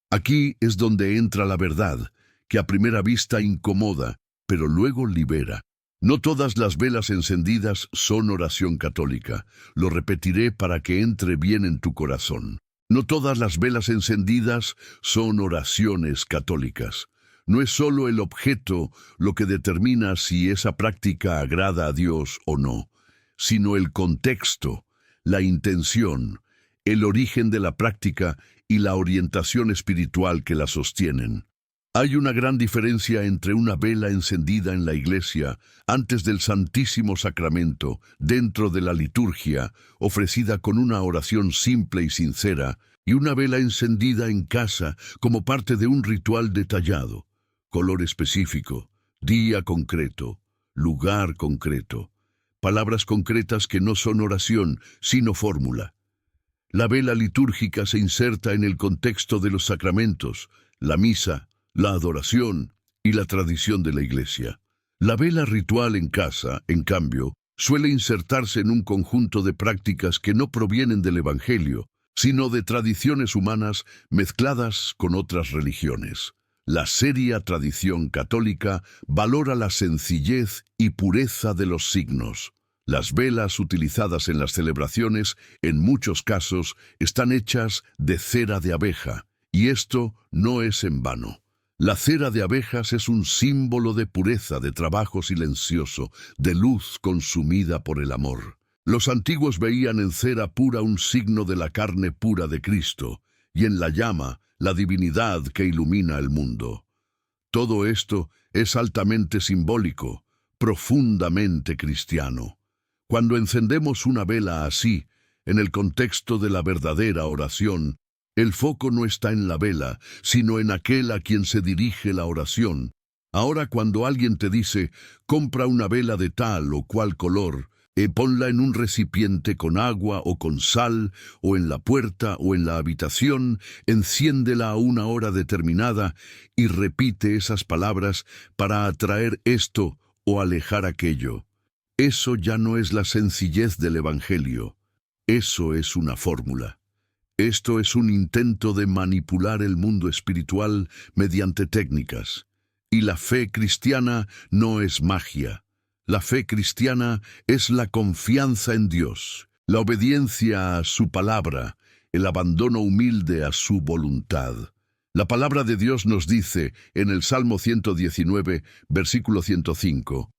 Aquí es donde entra la verdad, que a primera vista incomoda, pero luego libera. No todas las velas encendidas son oración católica. Lo repetiré para que entre bien en tu corazón. No todas las velas encendidas son oraciones católicas. No es solo el objeto lo que determina si esa práctica agrada a Dios o no, sino el contexto, la intención, el origen de la práctica y la orientación espiritual que la sostienen. Hay una gran diferencia entre una vela encendida en la iglesia, antes del Santísimo Sacramento, dentro de la liturgia, ofrecida con una oración simple y sincera, y una vela encendida en casa como parte de un ritual detallado. Color específico, día concreto, lugar concreto, palabras concretas que no son oración, sino fórmula. La vela litúrgica se inserta en el contexto de los sacramentos, la misa, la adoración y la tradición de la Iglesia. La vela ritual en casa, en cambio, suele insertarse en un conjunto de prácticas que no provienen del Evangelio, sino de tradiciones humanas mezcladas con otras religiones. La seria tradición católica valora la sencillez y pureza de los signos. Las velas utilizadas en las celebraciones, en muchos casos, están hechas de cera de abeja, y esto no es en vano. La cera de abejas es un símbolo de pureza, de trabajo silencioso, de luz consumida por el amor. Los antiguos veían en cera pura un signo de la carne pura de Cristo, y en la llama, la divinidad que ilumina el mundo. Todo esto es altamente simbólico, profundamente cristiano. Cuando encendemos una vela así, en el contexto de la verdadera oración, el foco no está en la vela, sino en aquel a quien se dirige la oración. Ahora cuando alguien te dice, compra una vela de tal o cual color, ponla en un recipiente con agua o con sal, o en la puerta o en la habitación, enciéndela a una hora determinada y repite esas palabras para atraer esto o alejar aquello. Eso ya no es la sencillez del Evangelio. Eso es una fórmula. Esto es un intento de manipular el mundo espiritual mediante técnicas. Y la fe cristiana no es magia. La fe cristiana es la confianza en Dios, la obediencia a su palabra, el abandono humilde a su voluntad. La palabra de Dios nos dice en el Salmo 119, versículo 105,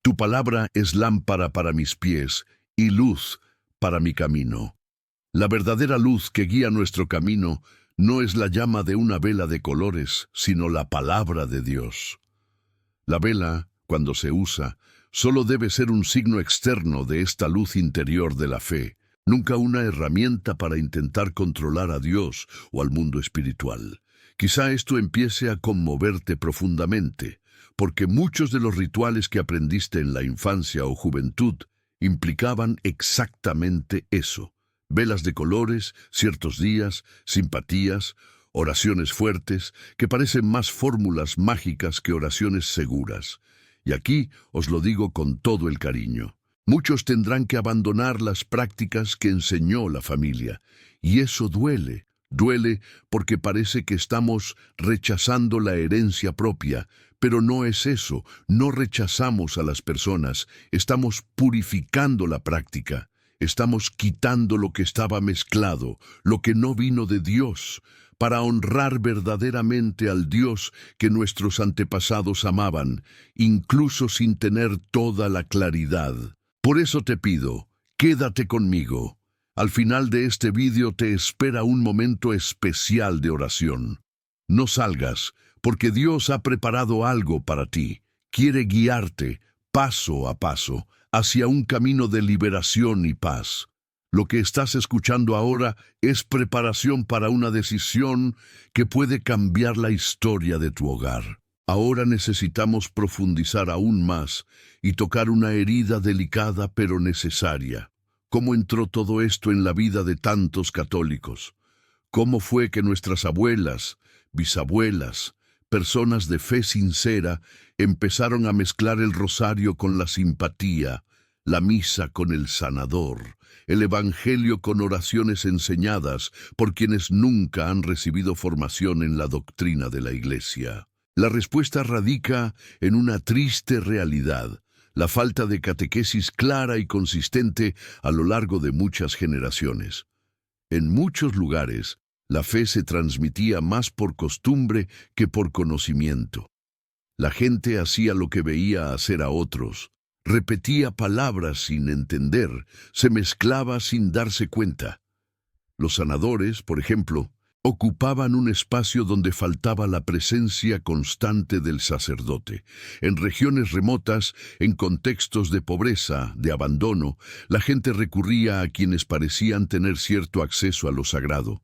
Tu palabra es lámpara para mis pies y luz para mi camino. La verdadera luz que guía nuestro camino no es la llama de una vela de colores, sino la palabra de Dios. La vela, cuando se usa, solo debe ser un signo externo de esta luz interior de la fe, nunca una herramienta para intentar controlar a Dios o al mundo espiritual. Quizá esto empiece a conmoverte profundamente, porque muchos de los rituales que aprendiste en la infancia o juventud implicaban exactamente eso. Velas de colores, ciertos días, simpatías, oraciones fuertes, que parecen más fórmulas mágicas que oraciones seguras. Y aquí os lo digo con todo el cariño. Muchos tendrán que abandonar las prácticas que enseñó la familia. Y eso duele. Duele porque parece que estamos rechazando la herencia propia. Pero no es eso. No rechazamos a las personas. Estamos purificando la práctica. Estamos quitando lo que estaba mezclado, lo que no vino de Dios, para honrar verdaderamente al Dios que nuestros antepasados amaban, incluso sin tener toda la claridad. Por eso te pido, quédate conmigo. Al final de este vídeo te espera un momento especial de oración. No salgas, porque Dios ha preparado algo para ti. Quiere guiarte, paso a paso, hacia un camino de liberación y paz. Lo que estás escuchando ahora es preparación para una decisión que puede cambiar la historia de tu hogar. Ahora necesitamos profundizar aún más y tocar una herida delicada pero necesaria. ¿Cómo entró todo esto en la vida de tantos católicos? ¿Cómo fue que nuestras abuelas, bisabuelas, personas de fe sincera, empezaron a mezclar el rosario con la simpatía, la misa con el sanador, el evangelio con oraciones enseñadas por quienes nunca han recibido formación en la doctrina de la Iglesia? La respuesta radica en una triste realidad: la falta de catequesis clara y consistente a lo largo de muchas generaciones. En muchos lugares, la fe se transmitía más por costumbre que por conocimiento. La gente hacía lo que veía hacer a otros, repetía palabras sin entender, se mezclaba sin darse cuenta. Los sanadores, por ejemplo, ocupaban un espacio donde faltaba la presencia constante del sacerdote. En regiones remotas, en contextos de pobreza, de abandono, la gente recurría a quienes parecían tener cierto acceso a lo sagrado.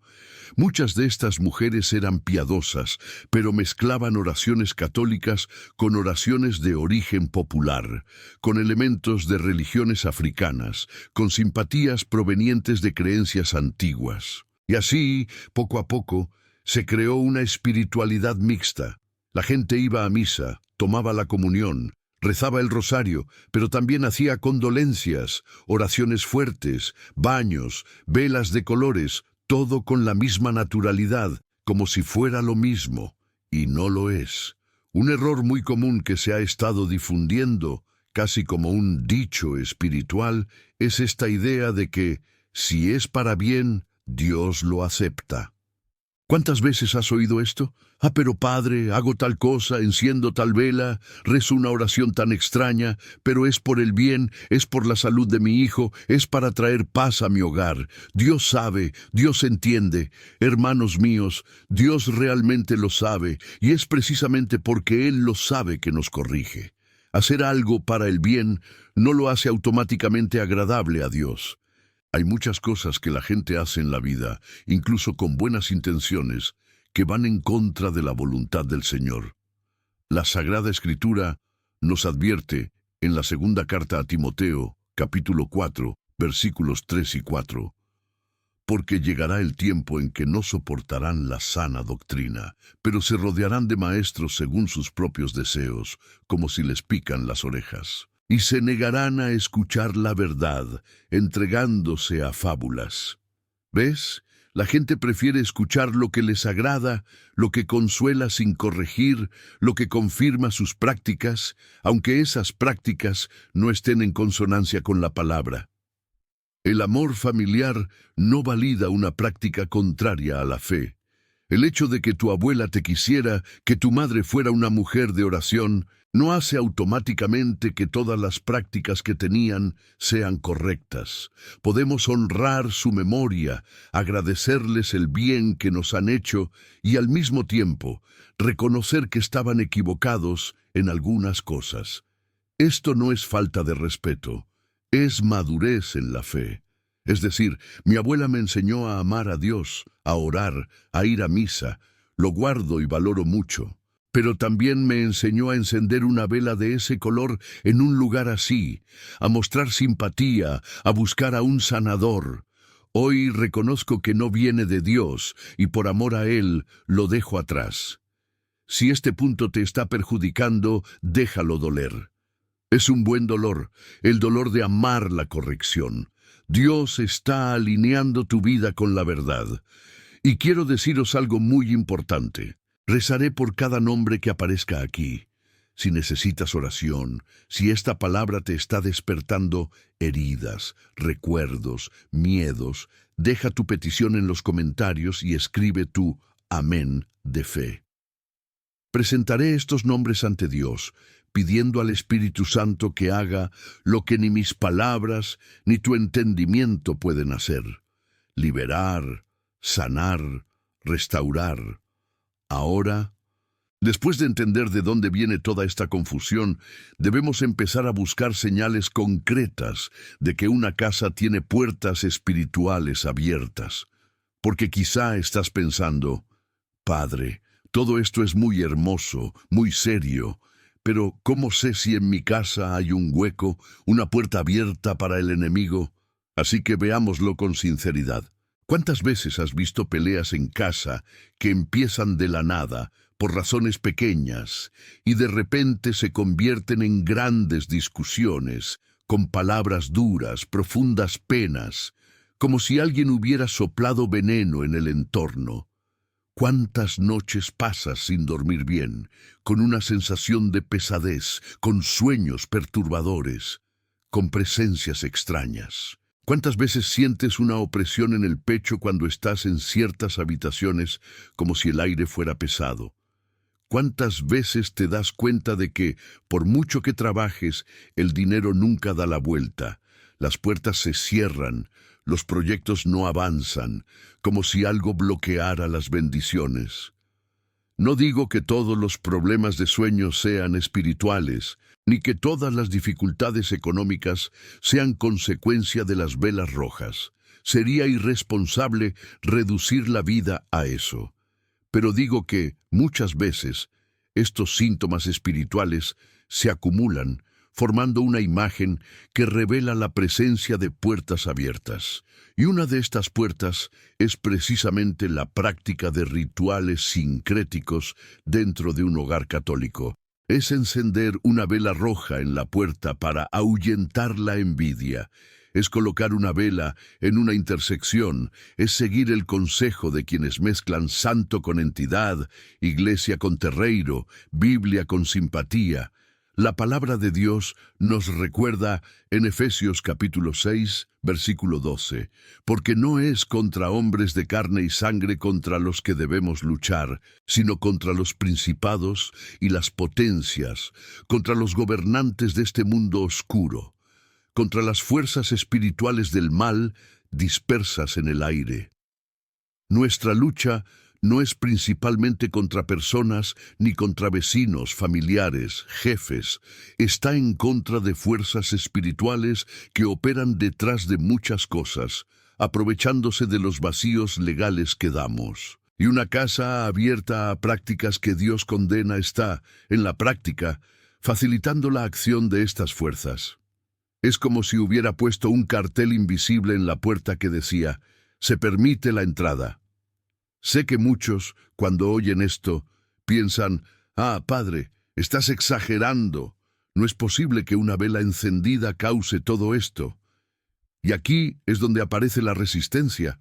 Muchas de estas mujeres eran piadosas, pero mezclaban oraciones católicas con oraciones de origen popular, con elementos de religiones africanas, con simpatías provenientes de creencias antiguas. Y así, poco a poco, se creó una espiritualidad mixta. La gente iba a misa, tomaba la comunión, rezaba el rosario, pero también hacía condolencias, oraciones fuertes, baños, velas de colores, todo con la misma naturalidad, como si fuera lo mismo, y no lo es. Un error muy común que se ha estado difundiendo, casi como un dicho espiritual, es esta idea de que, si es para bien, Dios lo acepta. ¿Cuántas veces has oído esto? Pero padre, hago tal cosa, enciendo tal vela, rezo una oración tan extraña, pero es por el bien, es por la salud de mi hijo, es para traer paz a mi hogar. Dios sabe, Dios entiende. Hermanos míos, Dios realmente lo sabe, y es precisamente porque Él lo sabe que nos corrige. Hacer algo para el bien no lo hace automáticamente agradable a Dios. Hay muchas cosas que la gente hace en la vida, incluso con buenas intenciones, que van en contra de la voluntad del Señor. La Sagrada Escritura nos advierte en la segunda carta a Timoteo, capítulo 4, versículos 3 y 4, porque llegará el tiempo en que no soportarán la sana doctrina, pero se rodearán de maestros según sus propios deseos, como si les pican las orejas. Y se negarán a escuchar la verdad, entregándose a fábulas. ¿Ves? La gente prefiere escuchar lo que les agrada, lo que consuela sin corregir, lo que confirma sus prácticas, aunque esas prácticas no estén en consonancia con la palabra. El amor familiar no valida una práctica contraria a la fe. El hecho de que tu abuela te quisiera, que tu madre fuera una mujer de oración, no hace automáticamente que todas las prácticas que tenían sean correctas. Podemos honrar su memoria, agradecerles el bien que nos han hecho y al mismo tiempo reconocer que estaban equivocados en algunas cosas. Esto no es falta de respeto, es madurez en la fe. Es decir, mi abuela me enseñó a amar a Dios, a orar, a ir a misa. Lo guardo y valoro mucho. Pero también me enseñó a encender una vela de ese color en un lugar así, a mostrar simpatía, a buscar a un sanador. Hoy reconozco que no viene de Dios y por amor a Él lo dejo atrás. Si este punto te está perjudicando, déjalo doler. Es un buen dolor, el dolor de amar la corrección. Dios está alineando tu vida con la verdad. Y quiero deciros algo muy importante. Rezaré por cada nombre que aparezca aquí. Si necesitas oración, si esta palabra te está despertando heridas, recuerdos, miedos, deja tu petición en los comentarios y escribe tu amén de fe. Presentaré estos nombres ante Dios, pidiendo al Espíritu Santo que haga lo que ni mis palabras ni tu entendimiento pueden hacer: liberar, sanar, restaurar. Ahora, después de entender de dónde viene toda esta confusión, debemos empezar a buscar señales concretas de que una casa tiene puertas espirituales abiertas. Porque quizá estás pensando: Padre, todo esto es muy hermoso, muy serio, pero ¿cómo sé si en mi casa hay un hueco, una puerta abierta para el enemigo? Así que veámoslo con sinceridad. ¿Cuántas veces has visto peleas en casa que empiezan de la nada, por razones pequeñas, y de repente se convierten en grandes discusiones, con palabras duras, profundas penas, como si alguien hubiera soplado veneno en el entorno? ¿Cuántas noches pasas sin dormir bien, con una sensación de pesadez, con sueños perturbadores, con presencias extrañas? ¿Cuántas veces sientes una opresión en el pecho cuando estás en ciertas habitaciones, como si el aire fuera pesado? ¿Cuántas veces te das cuenta de que, por mucho que trabajes, el dinero nunca da la vuelta? Las puertas se cierran, los proyectos no avanzan, como si algo bloqueara las bendiciones. No digo que todos los problemas de sueño sean espirituales, ni que todas las dificultades económicas sean consecuencia de las velas rojas. Sería irresponsable reducir la vida a eso. Pero digo que, muchas veces, estos síntomas espirituales se acumulan, formando una imagen que revela la presencia de puertas abiertas. Y una de estas puertas es precisamente la práctica de rituales sincréticos dentro de un hogar católico. Es encender una vela roja en la puerta para ahuyentar la envidia. Es colocar una vela en una intersección, es seguir el consejo de quienes mezclan santo con entidad, iglesia con terreiro, Biblia con simpatía. La palabra de Dios nos recuerda en Efesios capítulo 6, versículo 12, porque no es contra hombres de carne y sangre contra los que debemos luchar, sino contra los principados y las potencias, contra los gobernantes de este mundo oscuro, contra las fuerzas espirituales del mal dispersas en el aire. Nuestra lucha no es principalmente contra personas ni contra vecinos, familiares, jefes. Está en contra de fuerzas espirituales que operan detrás de muchas cosas, aprovechándose de los vacíos legales que damos. Y una casa abierta a prácticas que Dios condena está, en la práctica, facilitando la acción de estas fuerzas. Es como si hubiera puesto un cartel invisible en la puerta que decía: «Se permite la entrada». Sé que muchos, cuando oyen esto, piensan: «Ah, padre, estás exagerando. No es posible que una vela encendida cause todo esto». Y aquí es donde aparece la resistencia.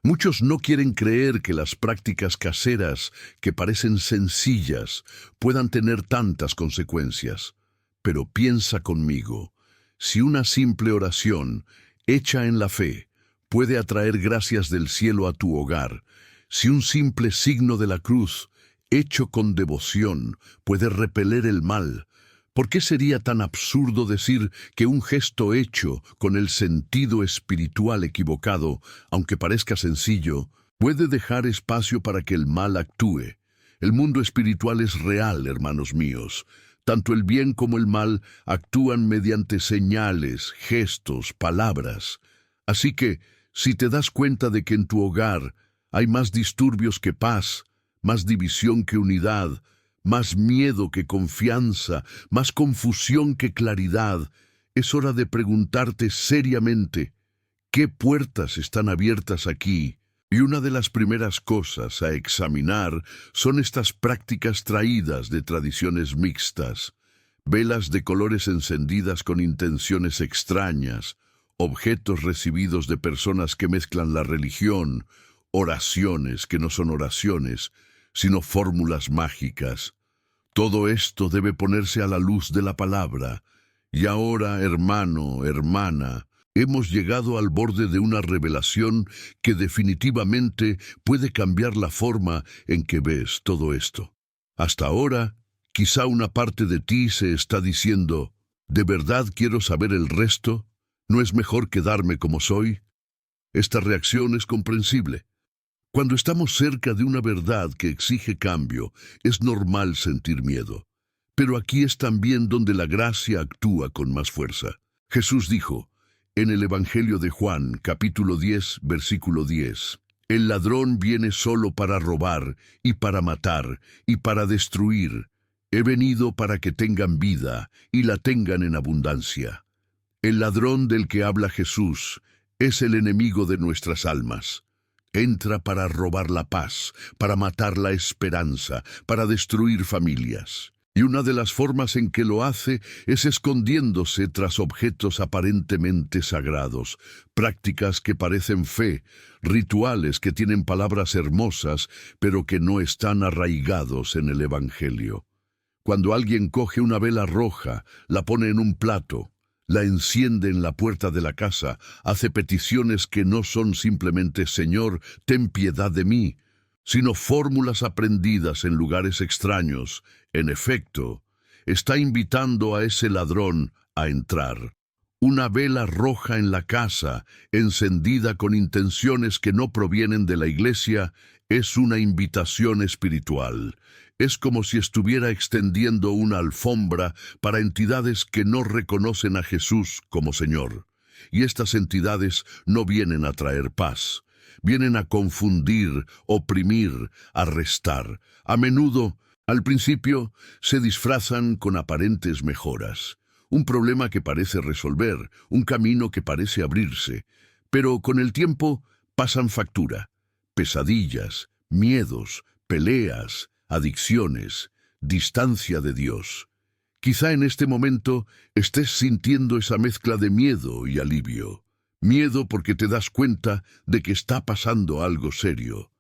Muchos no quieren creer que las prácticas caseras, que parecen sencillas, puedan tener tantas consecuencias. Pero piensa conmigo, si una simple oración, hecha en la fe, puede atraer gracias del cielo a tu hogar, si un simple signo de la cruz, hecho con devoción, puede repeler el mal, ¿por qué sería tan absurdo decir que un gesto hecho con el sentido espiritual equivocado, aunque parezca sencillo, puede dejar espacio para que el mal actúe? El mundo espiritual es real, hermanos míos. Tanto el bien como el mal actúan mediante señales, gestos, palabras. Así que, si te das cuenta de que en tu hogar hay más disturbios que paz, más división que unidad, más miedo que confianza, más confusión que claridad, es hora de preguntarte seriamente: ¿qué puertas están abiertas aquí? Y una de las primeras cosas a examinar son estas prácticas traídas de tradiciones mixtas, velas de colores encendidas con intenciones extrañas, objetos recibidos de personas que mezclan la religión, oraciones que no son oraciones, sino fórmulas mágicas. Todo esto debe ponerse a la luz de la palabra. Y ahora, hermano, hermana, Hemos llegado al borde de una revelación que definitivamente puede cambiar la forma en que ves todo esto. Hasta ahora, quizá una parte de ti se está diciendo, ¿de verdad quiero saber el resto? ¿No es mejor quedarme como soy? Esta reacción es comprensible. Cuando estamos cerca de una verdad que exige cambio, es normal sentir miedo. Pero aquí es también donde la gracia actúa con más fuerza. Jesús dijo, en el Evangelio de Juan, capítulo 10, versículo 10, el ladrón viene solo para robar, y para matar, y para destruir. He venido para que tengan vida, y la tengan en abundancia. El ladrón del que habla Jesús es el enemigo de nuestras almas. Entra para robar la paz, para matar la esperanza, para destruir familias. Y una de las formas en que lo hace es escondiéndose tras objetos aparentemente sagrados, prácticas que parecen fe, rituales que tienen palabras hermosas, pero que no están arraigados en el Evangelio. Cuando alguien coge una vela roja, la pone en un plato, la enciende en la puerta de la casa, hace peticiones que no son simplemente «Señor, ten piedad de mí», sino fórmulas aprendidas en lugares extraños. En efecto, está invitando a ese ladrón a entrar. Una vela roja en la casa, encendida con intenciones que no provienen de la iglesia, es una invitación espiritual. Es como si estuviera extendiendo una alfombra para entidades que no reconocen a Jesús como Señor. Y estas entidades no vienen a traer paz. Vienen a confundir, oprimir, arrestar. A menudo, al principio, se disfrazan con aparentes mejoras. Un problema que parece resolver, un camino que parece abrirse. Pero con el tiempo pasan factura. Pesadillas, miedos, peleas, adicciones, distancia de Dios. Quizá en este momento estés sintiendo esa mezcla de miedo y alivio. Miedo porque te das cuenta de que está pasando algo serio.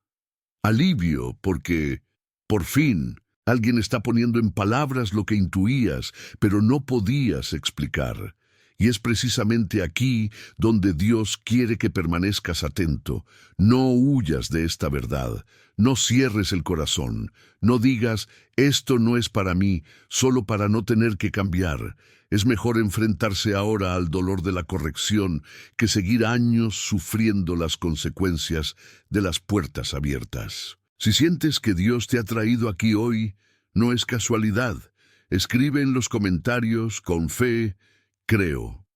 Alivio porque, por fin, alguien está poniendo en palabras lo que intuías, pero no podías explicar. Y es precisamente aquí donde Dios quiere que permanezcas atento. No huyas de esta verdad. No cierres el corazón. No digas, esto no es para mí, solo para no tener que cambiar. Es mejor enfrentarse ahora al dolor de la corrección que seguir años sufriendo las consecuencias de las puertas abiertas. Si sientes que Dios te ha traído aquí hoy, no es casualidad. Escribe en los comentarios con fe, creo.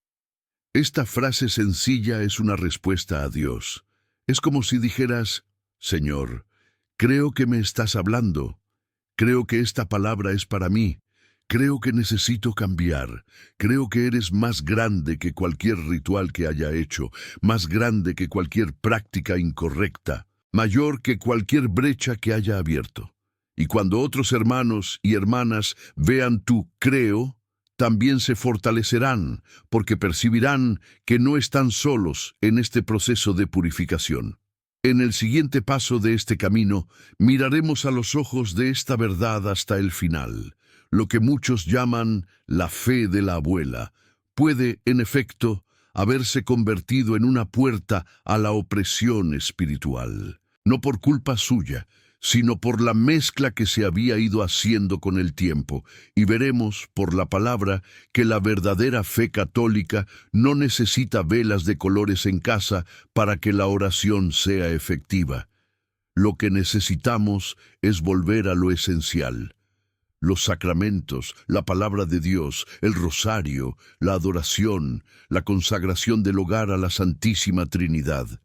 Esta frase sencilla es una respuesta a Dios. Es como si dijeras, Señor, creo que me estás hablando. Creo que esta palabra es para mí. Creo que necesito cambiar. Creo que eres más grande que cualquier ritual que haya hecho, más grande que cualquier práctica incorrecta, mayor que cualquier brecha que haya abierto. Y cuando otros hermanos y hermanas vean tu creo, también se fortalecerán, porque percibirán que no están solos en este proceso de purificación. En el siguiente paso de este camino, miraremos a los ojos de esta verdad hasta el final. Lo que muchos llaman la fe de la abuela puede, en efecto, haberse convertido en una puerta a la opresión espiritual. No por culpa suya, sino por la mezcla que se había ido haciendo con el tiempo, y veremos, por la palabra, que la verdadera fe católica no necesita velas de colores en casa para que la oración sea efectiva. Lo que necesitamos es volver a lo esencial. Los sacramentos, la palabra de Dios, el rosario, la adoración, la consagración del hogar a la Santísima Trinidad.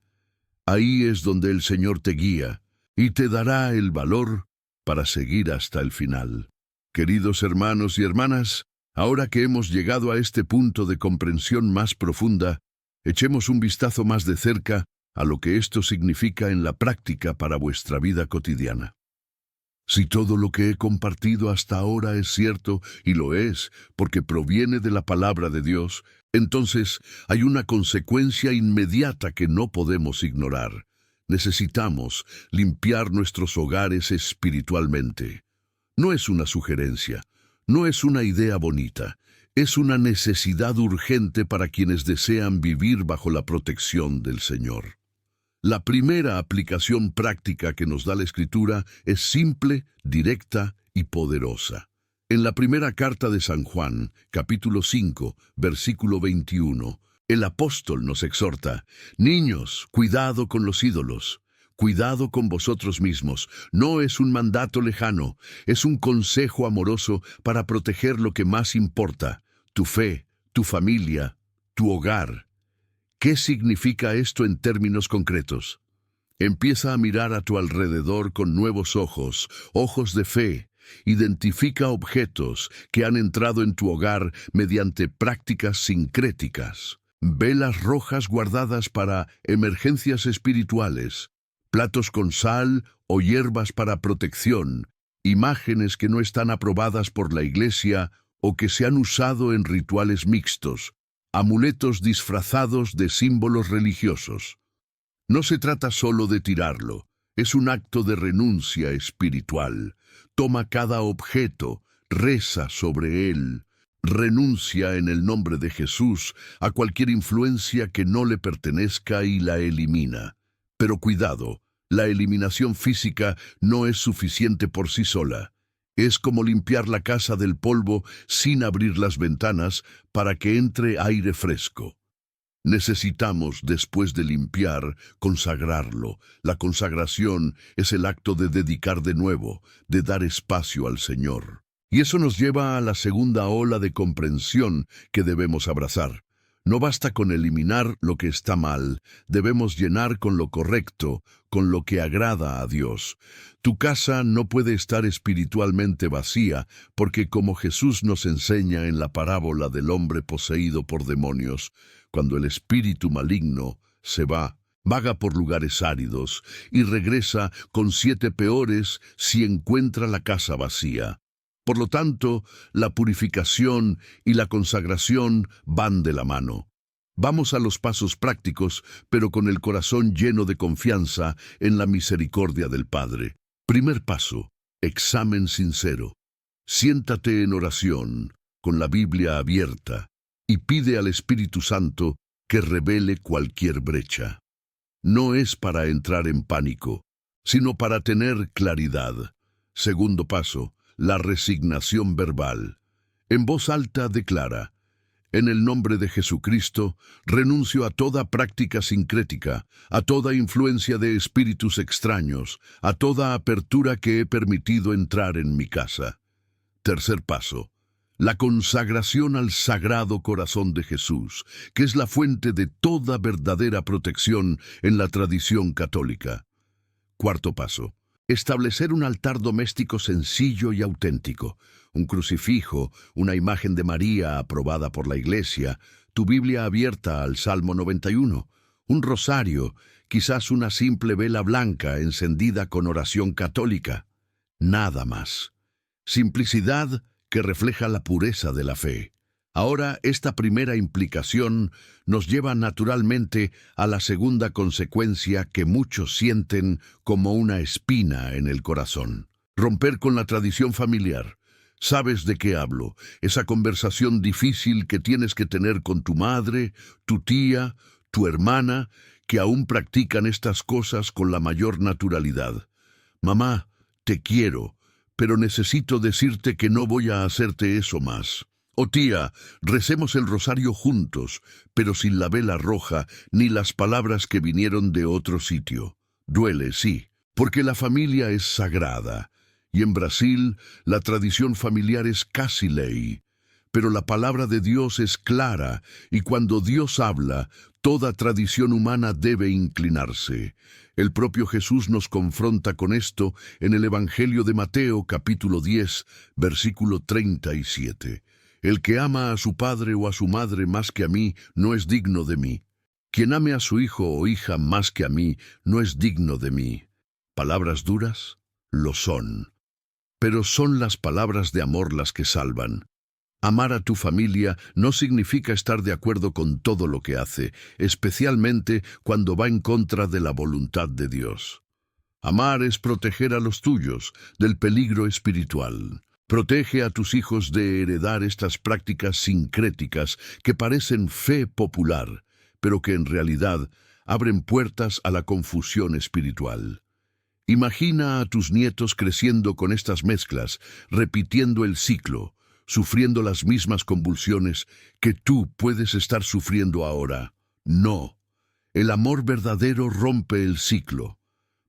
Ahí es donde el Señor te guía y te dará el valor para seguir hasta el final. Queridos hermanos y hermanas, ahora que hemos llegado a este punto de comprensión más profunda, echemos un vistazo más de cerca a lo que esto significa en la práctica para vuestra vida cotidiana. Si todo lo que he compartido hasta ahora es cierto, y lo es, porque proviene de la palabra de Dios, entonces hay una consecuencia inmediata que no podemos ignorar. Necesitamos limpiar nuestros hogares espiritualmente. No es una sugerencia, no es una idea bonita, Es una necesidad urgente para quienes desean vivir bajo la protección del Señor. La primera aplicación práctica que nos da la Escritura es simple, directa y poderosa. En la primera carta de San Juan, capítulo 5, versículo 21, el apóstol nos exhorta: niños, cuidado con los ídolos, cuidado con vosotros mismos. No es un mandato lejano, es un consejo amoroso para proteger lo que más importa: tu fe, tu familia, tu hogar. ¿Qué significa esto en términos concretos? Empieza a mirar a tu alrededor con nuevos ojos, ojos de fe. Identifica objetos que han entrado en tu hogar mediante prácticas sincréticas. Velas rojas guardadas para emergencias espirituales, platos con sal o hierbas para protección, imágenes que no están aprobadas por la Iglesia o que se han usado en rituales mixtos, amuletos disfrazados de símbolos religiosos. No se trata solo de tirarlo, es un acto de renuncia espiritual. Toma cada objeto, reza sobre él, renuncia en el nombre de Jesús a cualquier influencia que no le pertenezca y la elimina. Pero cuidado, la eliminación física no es suficiente por sí sola. Es como limpiar la casa del polvo sin abrir las ventanas para que entre aire fresco. Necesitamos, después de limpiar, consagrarlo. La consagración es el acto de dedicar de nuevo, de dar espacio al Señor. Y eso nos lleva a la segunda ola de comprensión que debemos abrazar. No basta con eliminar lo que está mal, debemos llenar con lo correcto, con lo que agrada a Dios. Tu casa no puede estar espiritualmente vacía, porque como Jesús nos enseña en la parábola del hombre poseído por demonios, cuando el espíritu maligno se va, vaga por lugares áridos y regresa con 7 peores si encuentra la casa vacía. Por lo tanto, la purificación y la consagración van de la mano. Vamos a los pasos prácticos, pero con el corazón lleno de confianza en la misericordia del Padre. Primer paso: examen sincero. Siéntate en oración, con la Biblia abierta, y pide al Espíritu Santo que revele cualquier brecha. No es para entrar en pánico, sino para tener claridad. Segundo paso: la resignación verbal. En voz alta declara: en el nombre de Jesucristo, renuncio a toda práctica sincrética, a toda influencia de espíritus extraños, a toda apertura que he permitido entrar en mi casa. Tercer paso: la consagración al Sagrado Corazón de Jesús, que es la fuente de toda verdadera protección en la tradición católica. Cuarto paso: establecer un altar doméstico sencillo y auténtico. Un crucifijo, una imagen de María aprobada por la Iglesia, tu Biblia abierta al Salmo 91, un rosario, quizás una simple vela blanca encendida con oración católica. Nada más. Simplicidad que refleja la pureza de la fe. Ahora, esta primera implicación nos lleva naturalmente a la segunda consecuencia que muchos sienten como una espina en el corazón: romper con la tradición familiar. ¿Sabes de qué hablo? Esa conversación difícil que tienes que tener con tu madre, tu tía, tu hermana, que aún practican estas cosas con la mayor naturalidad. Mamá, te quiero, pero necesito decirte que no voy a hacerte eso más. Oh tía, recemos el rosario juntos, pero sin la vela roja ni las palabras que vinieron de otro sitio. Duele, sí, porque la familia es sagrada, y en Brasil la tradición familiar es casi ley. Pero la palabra de Dios es clara, y cuando Dios habla, toda tradición humana debe inclinarse. El propio Jesús nos confronta con esto en el Evangelio de Mateo, capítulo 10, versículo 37. El que ama a su padre o a su madre más que a mí, no es digno de mí. Quien ame a su hijo o hija más que a mí, no es digno de mí. ¿Palabras duras? Lo son. Pero son las palabras de amor las que salvan. Amar a tu familia no significa estar de acuerdo con todo lo que hace, especialmente cuando va en contra de la voluntad de Dios. Amar es proteger a los tuyos del peligro espiritual. Protege a tus hijos de heredar estas prácticas sincréticas que parecen fe popular, pero que en realidad abren puertas a la confusión espiritual. Imagina a tus nietos creciendo con estas mezclas, repitiendo el ciclo, sufriendo las mismas convulsiones que tú puedes estar sufriendo ahora. No, el amor verdadero rompe el ciclo.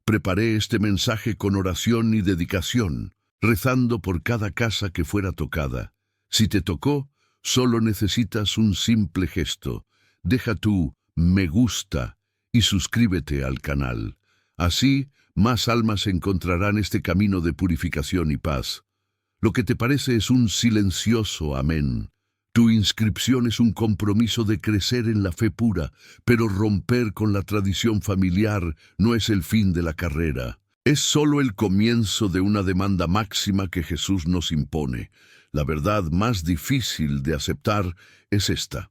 Preparé este mensaje con oración y dedicación, rezando por cada casa que fuera tocada. Si te tocó, solo necesitas un simple gesto. Deja tu me gusta y suscríbete al canal. Así, más almas encontrarán este camino de purificación y paz. Lo que te parece es un silencioso amén. Tu inscripción es un compromiso de crecer en la fe pura, pero romper con la tradición familiar no es el fin de la carrera. Es solo el comienzo de una demanda máxima que Jesús nos impone. La verdad más difícil de aceptar es esta.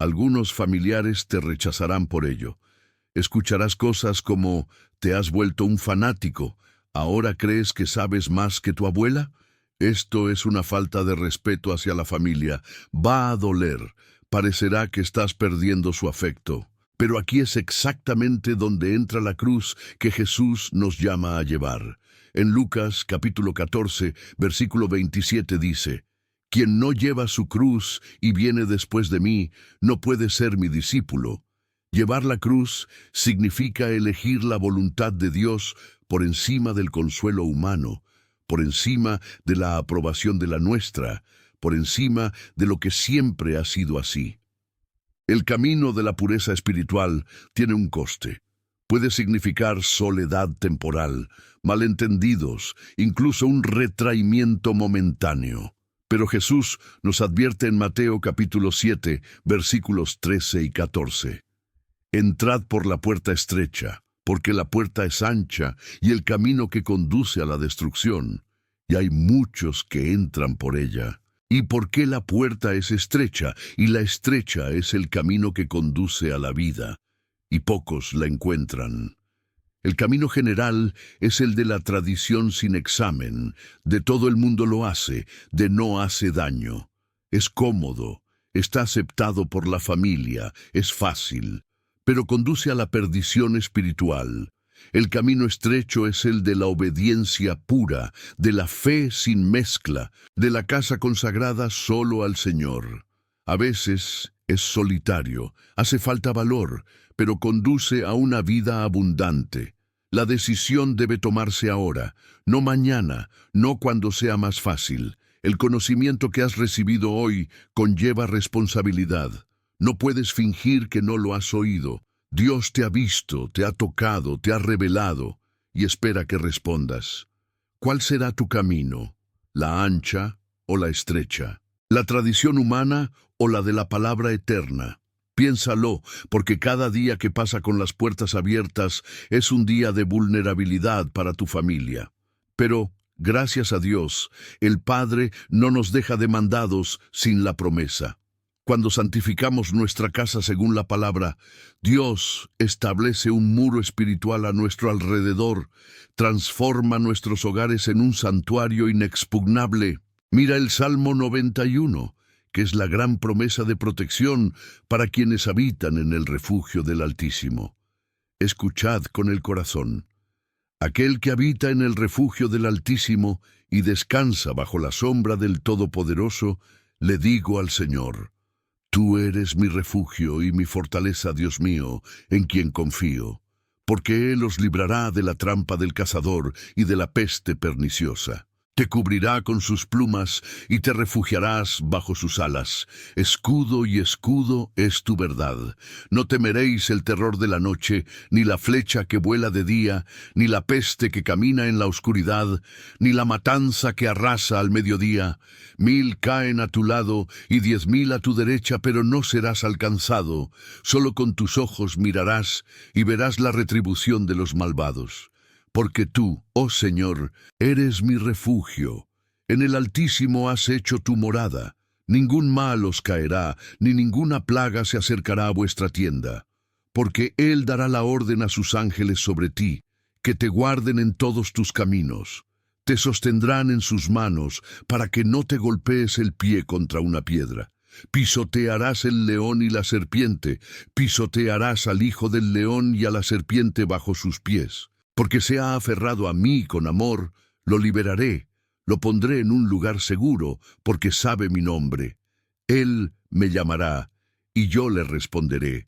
Algunos familiares te rechazarán por ello. Escucharás cosas como, te has vuelto un fanático, ¿ahora crees que sabes más que tu abuela? Esto es una falta de respeto hacia la familia. Va a doler. Parecerá que estás perdiendo su afecto. Pero aquí es exactamente donde entra la cruz que Jesús nos llama a llevar. En Lucas capítulo 14, versículo 27 dice, «Quien no lleva su cruz y viene después de mí, no puede ser mi discípulo». Llevar la cruz significa elegir la voluntad de Dios por encima del consuelo humano, por encima de la aprobación de la nuestra, por encima de lo que siempre ha sido así. El camino de la pureza espiritual tiene un coste. Puede significar soledad temporal, malentendidos, incluso un retraimiento momentáneo. Pero Jesús nos advierte en Mateo capítulo 7, versículos 13 y 14. Entrad por la puerta estrecha, porque la puerta es ancha y el camino que conduce a la destrucción, y hay muchos que entran por ella. ¿Y por qué la puerta es estrecha y la estrecha es el camino que conduce a la vida? Y pocos la encuentran. El camino general es el de la tradición sin examen, de todo el mundo lo hace, de no hace daño. Es cómodo, está aceptado por la familia, es fácil, pero conduce a la perdición espiritual. El camino estrecho es el de la obediencia pura, de la fe sin mezcla, de la casa consagrada solo al Señor. A veces es solitario, hace falta valor, pero conduce a una vida abundante. La decisión debe tomarse ahora, no mañana, no cuando sea más fácil. El conocimiento que has recibido hoy conlleva responsabilidad. No puedes fingir que no lo has oído. Dios te ha visto, te ha tocado, te ha revelado, y espera que respondas. ¿Cuál será tu camino? ¿La ancha o la estrecha? ¿La tradición humana o la de la palabra eterna? Piénsalo, porque cada día que pasa con las puertas abiertas es un día de vulnerabilidad para tu familia. Pero, gracias a Dios, el Padre no nos deja demandados sin la promesa. Cuando santificamos nuestra casa según la palabra, Dios establece un muro espiritual a nuestro alrededor, transforma nuestros hogares en un santuario inexpugnable. Mira el Salmo 91, que es la gran promesa de protección para quienes habitan en el refugio del Altísimo. Escuchad con el corazón. Aquel que habita en el refugio del Altísimo y descansa bajo la sombra del Todopoderoso, le digo al Señor, Tú eres mi refugio y mi fortaleza, Dios mío, en quien confío, porque Él los librará de la trampa del cazador y de la peste perniciosa. Te cubrirá con sus plumas y te refugiarás bajo sus alas. Escudo y escudo es tu verdad. No temeréis el terror de la noche, ni la flecha que vuela de día, ni la peste que camina en la oscuridad, ni la matanza que arrasa al mediodía. 1000 caen a tu lado y 10.000 a tu derecha, pero no serás alcanzado. Solo con tus ojos mirarás y verás la retribución de los malvados. Porque tú, oh Señor, eres mi refugio. En el Altísimo has hecho tu morada. Ningún mal os caerá, ni ninguna plaga se acercará a vuestra tienda. Porque Él dará la orden a sus ángeles sobre ti, que te guarden en todos tus caminos. Te sostendrán en sus manos para que no te golpees el pie contra una piedra. Pisotearás el león y la serpiente, pisotearás al hijo del león y a la serpiente bajo sus pies. Porque se ha aferrado a mí con amor, lo liberaré, lo pondré en un lugar seguro, porque sabe mi nombre. Él me llamará, y yo le responderé.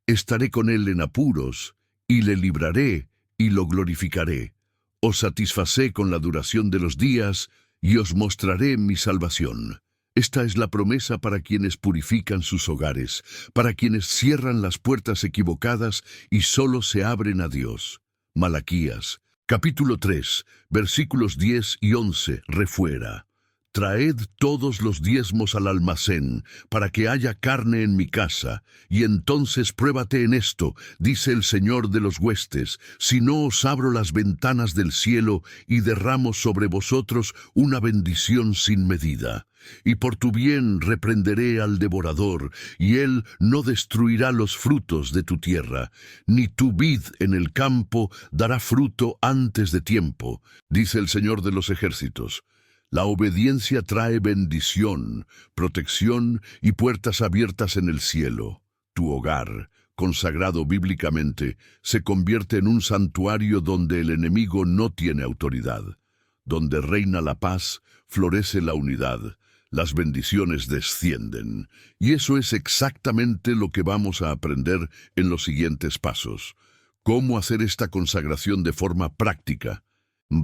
Estaré con él en apuros, y le libraré, y lo glorificaré. Os satisfacé con la duración de los días, y os mostraré mi salvación. Esta es la promesa para quienes purifican sus hogares, para quienes cierran las puertas equivocadas y solo se abren a Dios. Malaquías, capítulo 3, versículos 10 y 11, refuera. Traed todos los diezmos al almacén, para que haya carne en mi casa, y entonces pruébate en esto, dice el Señor de los huestes, si no os abro las ventanas del cielo y derramo sobre vosotros una bendición sin medida. Y por tu bien reprenderé al devorador, y él no destruirá los frutos de tu tierra, ni tu vid en el campo dará fruto antes de tiempo, dice el Señor de los ejércitos. La obediencia trae bendición, protección y puertas abiertas en el cielo. Tu hogar, consagrado bíblicamente, se convierte en un santuario donde el enemigo no tiene autoridad. Donde reina la paz, florece la unidad. Las bendiciones descienden. Y eso es exactamente lo que vamos a aprender en los siguientes pasos. ¿Cómo hacer esta consagración de forma práctica?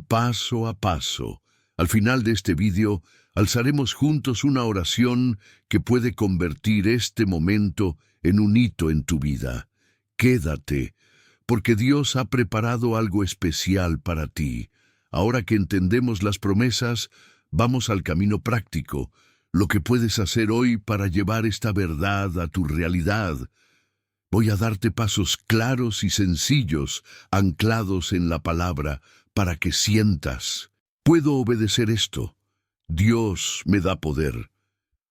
Paso a paso. Al final de este vídeo, alzaremos juntos una oración que puede convertir este momento en un hito en tu vida. Quédate, porque Dios ha preparado algo especial para ti. Ahora que entendemos las promesas, vamos al camino práctico, lo que puedes hacer hoy para llevar esta verdad a tu realidad. Voy a darte pasos claros y sencillos, anclados en la palabra, para que sientas. Puedo obedecer esto. Dios me da poder.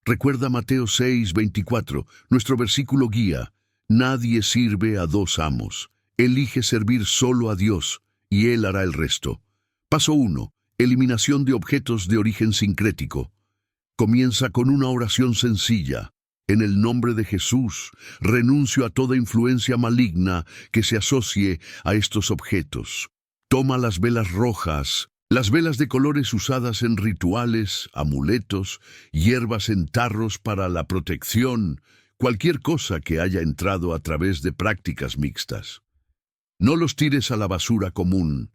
Recuerda Mateo 6:24, nuestro versículo guía. Nadie sirve a dos amos. Elige servir solo a Dios, y Él hará el resto. Paso 1. Eliminación de objetos de origen sincrético. Comienza con una oración sencilla. En el nombre de Jesús, renuncio a toda influencia maligna que se asocie a estos objetos. Toma las velas rojas, las velas de colores usadas en rituales, amuletos, hierbas en tarros para la protección, cualquier cosa que haya entrado a través de prácticas mixtas. No los tires a la basura común,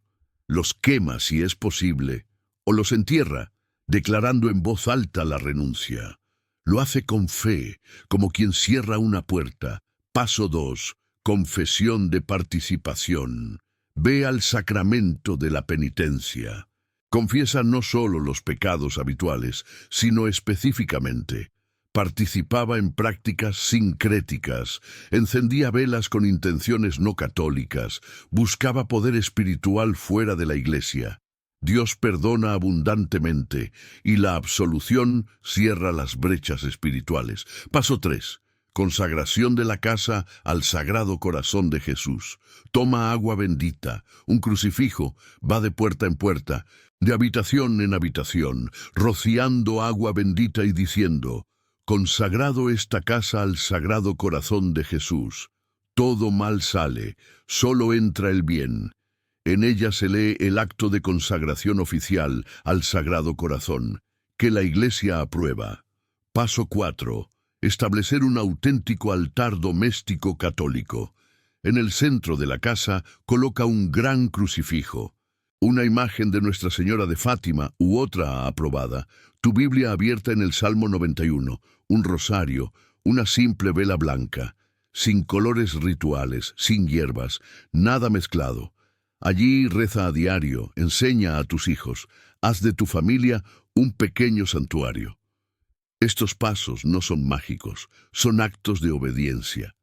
los quema si es posible, o los entierra, declarando en voz alta la renuncia. Lo hace con fe, como quien cierra una puerta. Paso 2. Confesión de participación. Ve al sacramento de la penitencia. Confiesa no solo los pecados habituales, sino específicamente. Participaba en prácticas sincréticas, encendía velas con intenciones no católicas, buscaba poder espiritual fuera de la iglesia. Dios perdona abundantemente y la absolución cierra las brechas espirituales. Paso 3. Consagración de la casa al Sagrado Corazón de Jesús. Toma agua bendita, un crucifijo, va de puerta en puerta, de habitación en habitación, rociando agua bendita y diciendo: consagrado esta casa al Sagrado Corazón de Jesús. Todo mal sale, solo entra el bien. En ella se lee el acto de consagración oficial al Sagrado Corazón, que la Iglesia aprueba. Paso 4. Establecer un auténtico altar doméstico católico. En el centro de la casa coloca un gran crucifijo, una imagen de Nuestra Señora de Fátima u otra aprobada, tu Biblia abierta en el Salmo 91, un rosario, una simple vela blanca, sin colores rituales, sin hierbas, nada mezclado. Allí reza a diario, enseña a tus hijos, haz de tu familia un pequeño santuario. Estos pasos no son mágicos, son actos de obediencia,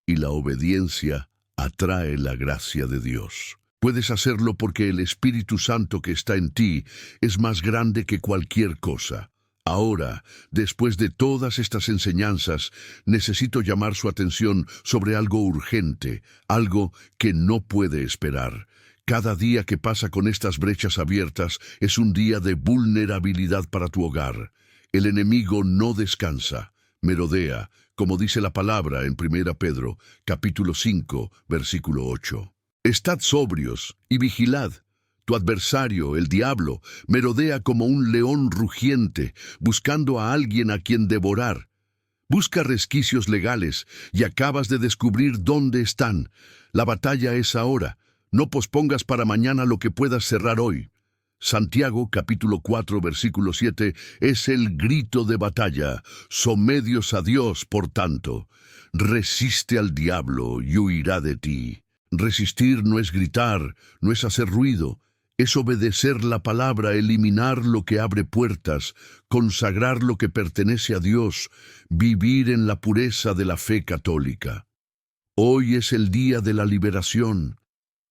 y la obediencia atrae la gracia de Dios. Puedes hacerlo porque el Espíritu Santo que está en ti es más grande que cualquier cosa. Ahora, después de todas estas enseñanzas, necesito llamar su atención sobre algo urgente, algo que no puede esperar. Cada día que pasa con estas brechas abiertas es un día de vulnerabilidad para tu hogar. El enemigo no descansa, merodea, como dice la palabra en 1 Pedro, capítulo 5, versículo 8. Estad sobrios y vigilad. Tu adversario, el diablo, merodea como un león rugiente, buscando a alguien a quien devorar. Busca resquicios legales y acabas de descubrir dónde están. La batalla es ahora. No pospongas para mañana lo que puedas cerrar hoy. Santiago, capítulo 4, versículo 7, es el grito de batalla. Somedios a Dios, por tanto. Resiste al diablo y huirá de ti. Resistir no es gritar, no es hacer ruido. Es obedecer la palabra, eliminar lo que abre puertas, consagrar lo que pertenece a Dios, vivir en la pureza de la fe católica. Hoy es el día de la liberación.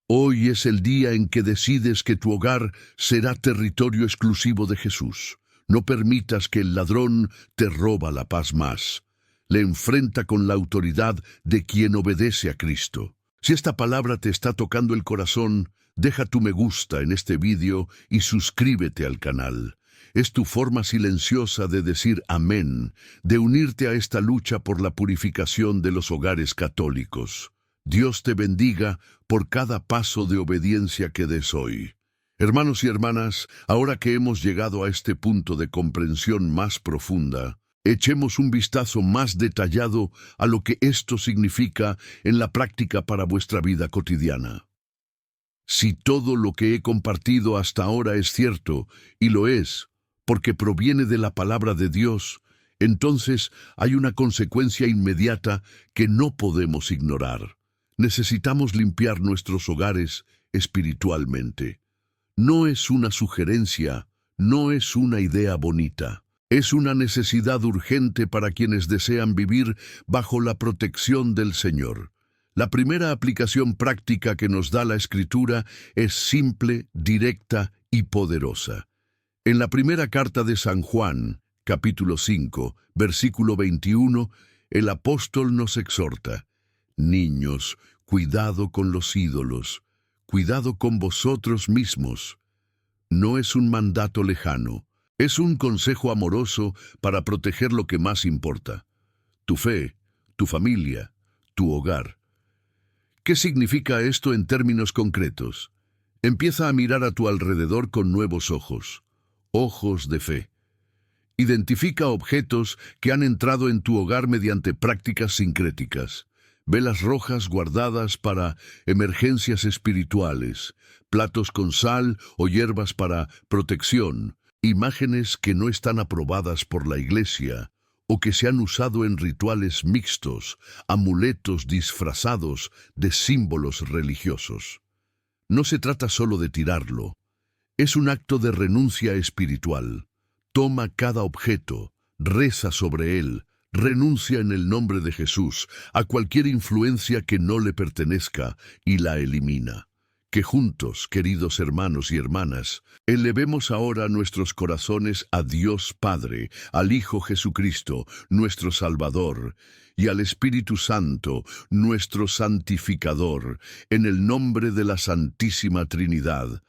Hoy es el día en que decides que tu hogar será territorio exclusivo de Jesús. No permitas que el ladrón te roba la paz más. Le enfrenta con la autoridad de quien obedece a Cristo. Si esta palabra te está tocando el corazón, deja tu me gusta en este vídeo y suscríbete al canal. Es tu forma silenciosa de decir amén, de unirte a esta lucha por la purificación de los hogares católicos. Dios te bendiga por cada paso de obediencia que des hoy. Hermanos y hermanas, ahora que hemos llegado a este punto de comprensión más profunda, echemos un vistazo más detallado a lo que esto significa en la práctica para vuestra vida cotidiana. Si todo lo que he compartido hasta ahora es cierto, y lo es, porque proviene de la palabra de Dios, entonces hay una consecuencia inmediata que no podemos ignorar. Necesitamos limpiar nuestros hogares espiritualmente. No es una sugerencia, no es una idea bonita. Es una necesidad urgente para quienes desean vivir bajo la protección del Señor. La primera aplicación práctica que nos da la Escritura es simple, directa y poderosa. En la primera carta de San Juan, capítulo 5, versículo 21, el apóstol nos exhorta: niños, cuidado con los ídolos, cuidado con vosotros mismos. No es un mandato lejano, es un consejo amoroso para proteger lo que más importa: tu fe, tu familia, tu hogar. ¿Qué significa esto en términos concretos? Empieza a mirar a tu alrededor con nuevos ojos, ojos de fe. Identifica objetos que han entrado en tu hogar mediante prácticas sincréticas. Velas rojas guardadas para emergencias espirituales, platos con sal o hierbas para protección, imágenes que no están aprobadas por la Iglesia o que se han usado en rituales mixtos, amuletos disfrazados de símbolos religiosos. No se trata solo de tirarlo, es un acto de renuncia espiritual. Toma cada objeto, reza sobre él, renuncia en el nombre de Jesús a cualquier influencia que no le pertenezca y la elimina. Que juntos, queridos hermanos y hermanas, elevemos ahora nuestros corazones a Dios Padre, al Hijo Jesucristo, nuestro Salvador, y al Espíritu Santo, nuestro santificador, en el nombre de la Santísima Trinidad.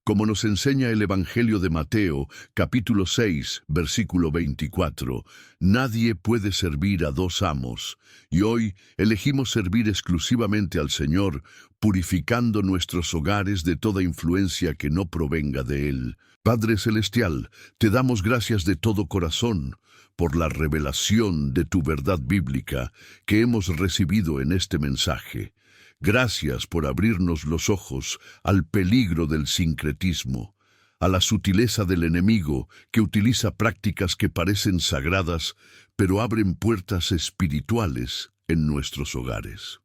Como nos enseña el Evangelio de Mateo, capítulo 6, versículo 24, nadie puede servir a dos amos, y hoy elegimos servir exclusivamente al Señor, purificando nuestros hogares de toda influencia que no provenga de Él. Padre Celestial, te damos gracias de todo corazón por la revelación de tu verdad bíblica que hemos recibido en este mensaje. Gracias por abrirnos los ojos al peligro del sincretismo, a la sutileza del enemigo que utiliza prácticas que parecen sagradas, pero abren puertas espirituales en nuestros hogares.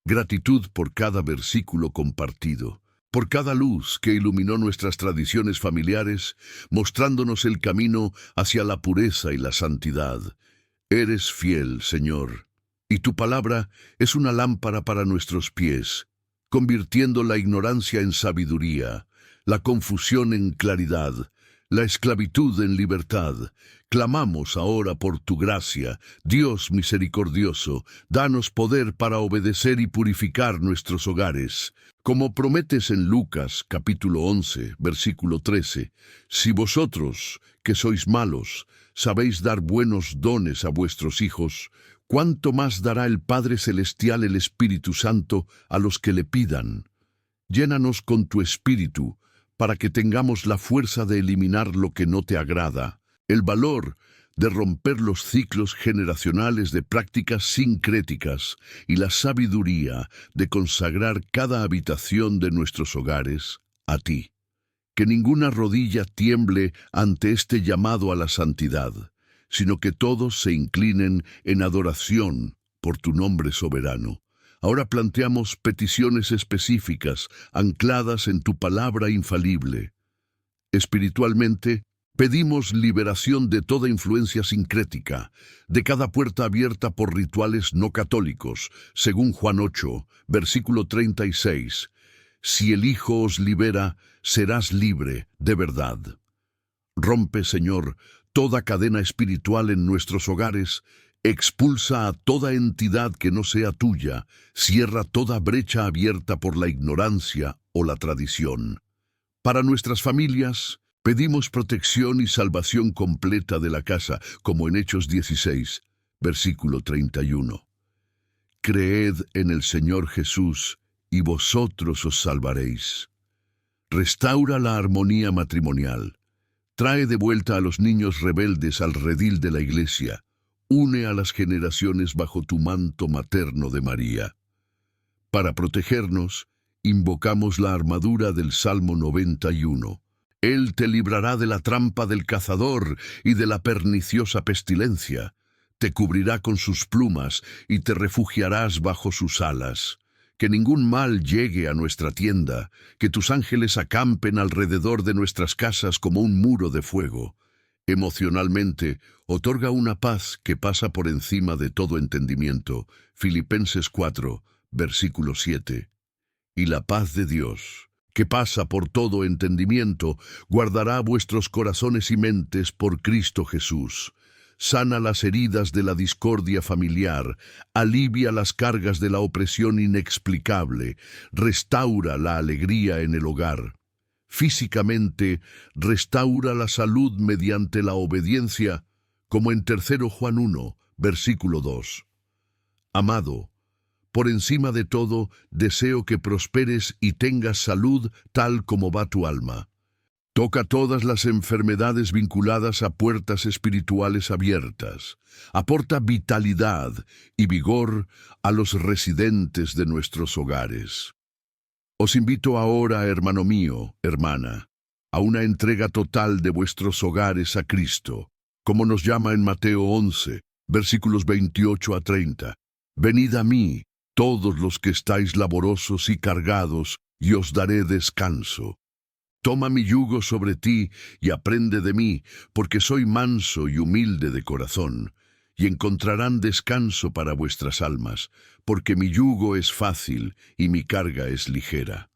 Gratitud por cada versículo compartido, por cada luz que iluminó nuestras tradiciones familiares, mostrándonos el camino hacia la pureza y la santidad. Eres fiel, Señor. Y tu palabra es una lámpara para nuestros pies, convirtiendo la ignorancia en sabiduría, la confusión en claridad, la esclavitud en libertad. Clamamos ahora por tu gracia, Dios misericordioso, danos poder para obedecer y purificar nuestros hogares. Como prometes en Lucas capítulo 11, versículo 13, si vosotros, que sois malos, sabéis dar buenos dones a vuestros hijos, ¿cuánto más dará el Padre Celestial el Espíritu Santo a los que le pidan? Llénanos con tu Espíritu, para que tengamos la fuerza de eliminar lo que no te agrada, el valor de romper los ciclos generacionales de prácticas sincréticas y la sabiduría de consagrar cada habitación de nuestros hogares a ti. Que ninguna rodilla tiemble ante este llamado a la santidad, sino que todos se inclinen en adoración por tu nombre soberano. Ahora planteamos peticiones específicas ancladas en tu palabra infalible. Espiritualmente, pedimos liberación de toda influencia sincrética, de cada puerta abierta por rituales no católicos, según Juan 8, versículo 36. Si el Hijo os libera, serás libre de verdad. Rompe, Señor, toda cadena espiritual en nuestros hogares, expulsa a toda entidad que no sea tuya, cierra toda brecha abierta por la ignorancia o la tradición. Para nuestras familias, pedimos protección y salvación completa de la casa, como en Hechos 16, versículo 31. Creed en el Señor Jesús, y vosotros os salvaréis. Restaura la armonía matrimonial. Trae de vuelta a los niños rebeldes al redil de la iglesia. Une a las generaciones bajo tu manto materno de María. Para protegernos, invocamos la armadura del Salmo 91. Él te librará de la trampa del cazador y de la perniciosa pestilencia. Te cubrirá con sus plumas y te refugiarás bajo sus alas. Que ningún mal llegue a nuestra tienda, que tus ángeles acampen alrededor de nuestras casas como un muro de fuego. Emocionalmente, otorga una paz que pasa por encima de todo entendimiento. Filipenses 4, versículo 7. Y la paz de Dios, que pasa por todo entendimiento, guardará vuestros corazones y mentes por Cristo Jesús. Sana las heridas de la discordia familiar, alivia las cargas de la opresión inexplicable, restaura la alegría en el hogar. Físicamente, restaura la salud mediante la obediencia, como en 3 Juan 1, versículo 2. Amado, por encima de todo, deseo que prosperes y tengas salud tal como va tu alma. Toca todas las enfermedades vinculadas a puertas espirituales abiertas. Aporta vitalidad y vigor a los residentes de nuestros hogares. Os invito ahora, hermano mío, hermana, a una entrega total de vuestros hogares a Cristo, como nos llama en Mateo 11, versículos 28 a 30. Venid a mí, todos los que estáis laborosos y cargados, y os daré descanso. Toma mi yugo sobre ti y aprende de mí, porque soy manso y humilde de corazón, y encontrarán descanso para vuestras almas, porque mi yugo es fácil y mi carga es ligera.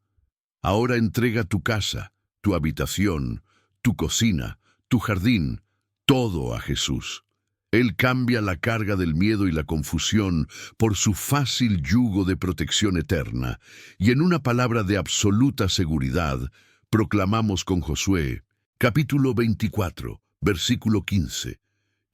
Ahora entrega tu casa, tu habitación, tu cocina, tu jardín, todo a Jesús. Él cambia la carga del miedo y la confusión por su fácil yugo de protección eterna, y en una palabra de absoluta seguridad, proclamamos con Josué, capítulo 24, versículo 15.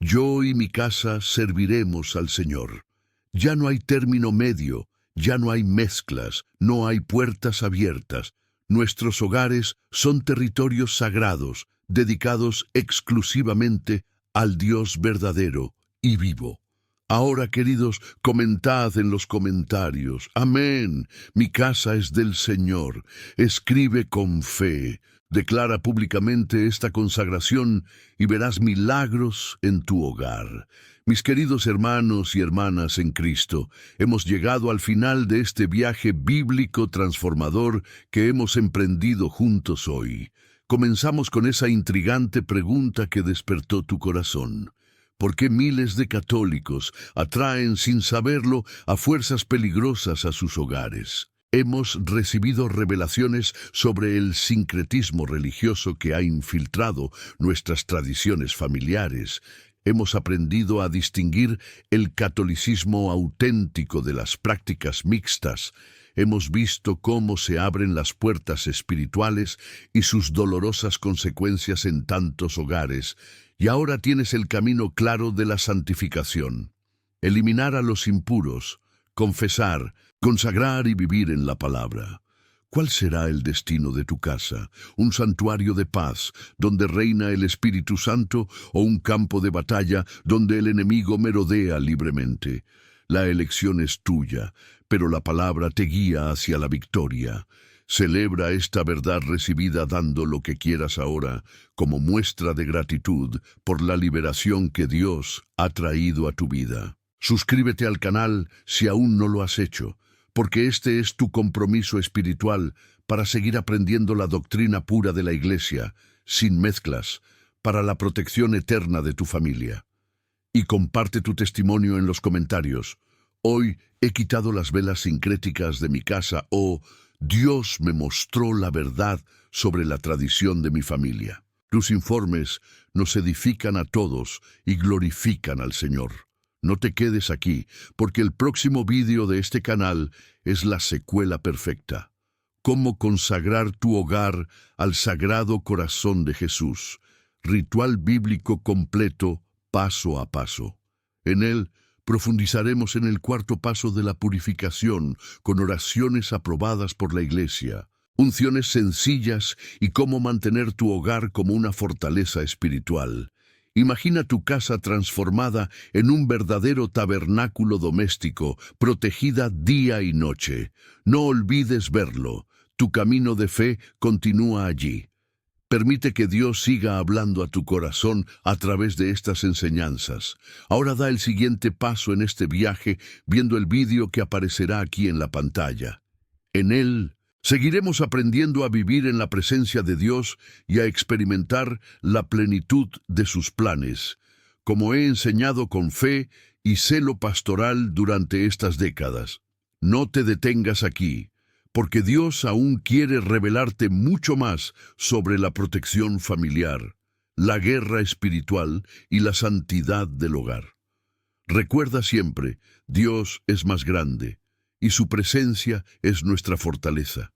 Yo y mi casa serviremos al Señor. Ya no hay término medio, ya no hay mezclas, no hay puertas abiertas. Nuestros hogares son territorios sagrados, dedicados exclusivamente al Dios verdadero y vivo. Ahora, queridos, comentad en los comentarios. Amén. Mi casa es del Señor. Escribe con fe. Declara públicamente esta consagración y verás milagros en tu hogar. Mis queridos hermanos y hermanas en Cristo, hemos llegado al final de este viaje bíblico transformador que hemos emprendido juntos hoy. Comenzamos con esa intrigante pregunta que despertó tu corazón. ¿Por qué miles de católicos atraen sin saberlo a fuerzas peligrosas a sus hogares? Hemos recibido revelaciones sobre el sincretismo religioso que ha infiltrado nuestras tradiciones familiares. hemos aprendido a distinguir el catolicismo auténtico de las prácticas mixtas. Hemos visto cómo se abren las puertas espirituales y sus dolorosas consecuencias en tantos hogares, y ahora tienes el camino claro de la santificación. Eliminar a los impuros, confesar, consagrar y vivir en la palabra. ¿Cuál será el destino de tu casa? ¿Un santuario de paz, donde reina el Espíritu Santo, o un campo de batalla, donde el enemigo merodea libremente? La elección es tuya, pero la palabra te guía hacia la victoria. Celebra esta verdad recibida dando lo que quieras ahora, como muestra de gratitud por la liberación que Dios ha traído a tu vida. Suscríbete al canal si aún no lo has hecho, porque este es tu compromiso espiritual para seguir aprendiendo la doctrina pura de la Iglesia, sin mezclas, para la protección eterna de tu familia. Y comparte tu testimonio en los comentarios. Hoy he quitado las velas sincréticas de mi casa, o Dios me mostró la verdad sobre la tradición de mi familia. Tus informes nos edifican a todos y glorifican al Señor. No te quedes aquí, porque el próximo vídeo de este canal es la secuela perfecta. Cómo consagrar tu hogar al Sagrado Corazón de Jesús. Ritual bíblico completo, paso a paso. En él profundizaremos en el cuarto paso de la purificación, con oraciones aprobadas por la Iglesia, unciones sencillas y cómo mantener tu hogar como una fortaleza espiritual. Imagina tu casa transformada en un verdadero tabernáculo doméstico, protegida día y noche. No olvides verlo. Tu camino de fe continúa allí. Permite que Dios siga hablando a tu corazón a través de estas enseñanzas. Ahora da el siguiente paso en este viaje viendo el vídeo que aparecerá aquí en la pantalla. En él seguiremos aprendiendo a vivir en la presencia de Dios y a experimentar la plenitud de sus planes, como he enseñado con fe y celo pastoral durante estas décadas. No te detengas aquí, porque Dios aún quiere revelarte mucho más sobre la protección familiar, la guerra espiritual y la santidad del hogar. Recuerda siempre, Dios es más grande, y su presencia es nuestra fortaleza.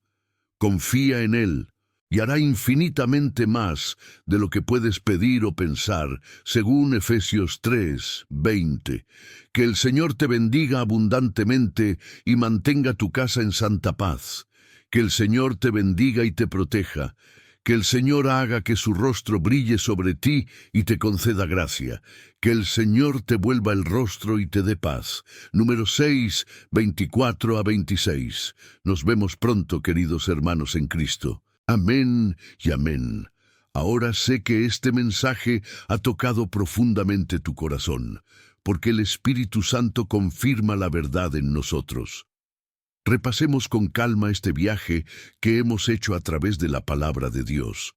Confía en Él, y hará infinitamente más de lo que puedes pedir o pensar, según Efesios 3:20. Que el Señor te bendiga abundantemente y mantenga tu casa en santa paz. Que el Señor te bendiga y te proteja. Que el Señor haga que su rostro brille sobre ti y te conceda gracia. Que el Señor te vuelva el rostro y te dé paz. Números 6, 24-26. Nos vemos pronto, queridos hermanos en Cristo. Amén y amén. Ahora sé que este mensaje ha tocado profundamente tu corazón, porque el Espíritu Santo confirma la verdad en nosotros. Repasemos con calma este viaje que hemos hecho a través de la palabra de Dios.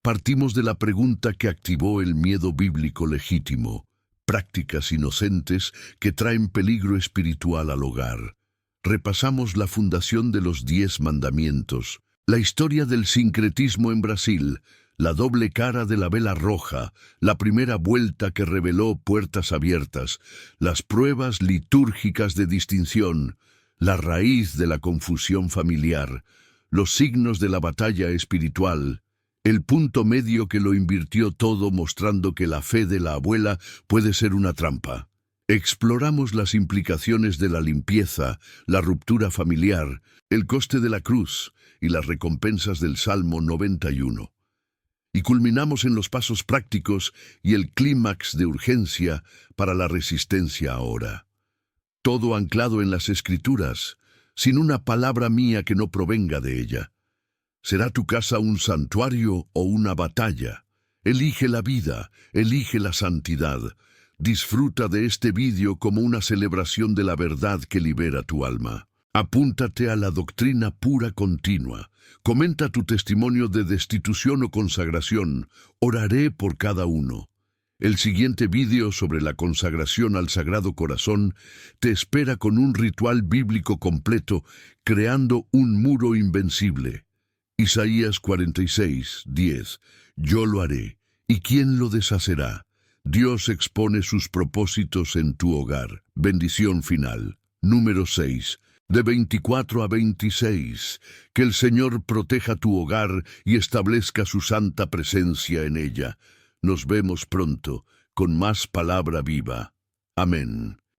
Partimos de la pregunta que activó el miedo bíblico legítimo, prácticas inocentes que traen peligro espiritual al hogar. Repasamos la fundación de los 10 mandamientos, la historia del sincretismo en Brasil, la doble cara de la vela roja, la primera vuelta que reveló puertas abiertas, las pruebas litúrgicas de distinción, la raíz de la confusión familiar, los signos de la batalla espiritual, el punto medio que lo invirtió todo mostrando que la fe de la abuela puede ser una trampa. Exploramos las implicaciones de la limpieza, la ruptura familiar, el coste de la cruz y las recompensas del Salmo 91. Y culminamos en los pasos prácticos y el clímax de urgencia para la resistencia ahora. Todo anclado en las Escrituras, sin una palabra mía que no provenga de ella. ¿Será tu casa un santuario o una batalla? Elige la vida, elige la santidad. Disfruta de este vídeo como una celebración de la verdad que libera tu alma. Apúntate a la doctrina pura continua. Comenta tu testimonio de destitución o consagración. Oraré por cada uno. El siguiente vídeo sobre la consagración al Sagrado Corazón te espera con un ritual bíblico completo, creando un muro invencible. Isaías 46:10. Yo lo haré, ¿y quién lo deshacerá? Dios expone sus propósitos en tu hogar. Bendición final. Número 6. De 24 a 26. Que el Señor proteja tu hogar y establezca su santa presencia en ella. Nos vemos pronto con más palabra viva. Amén.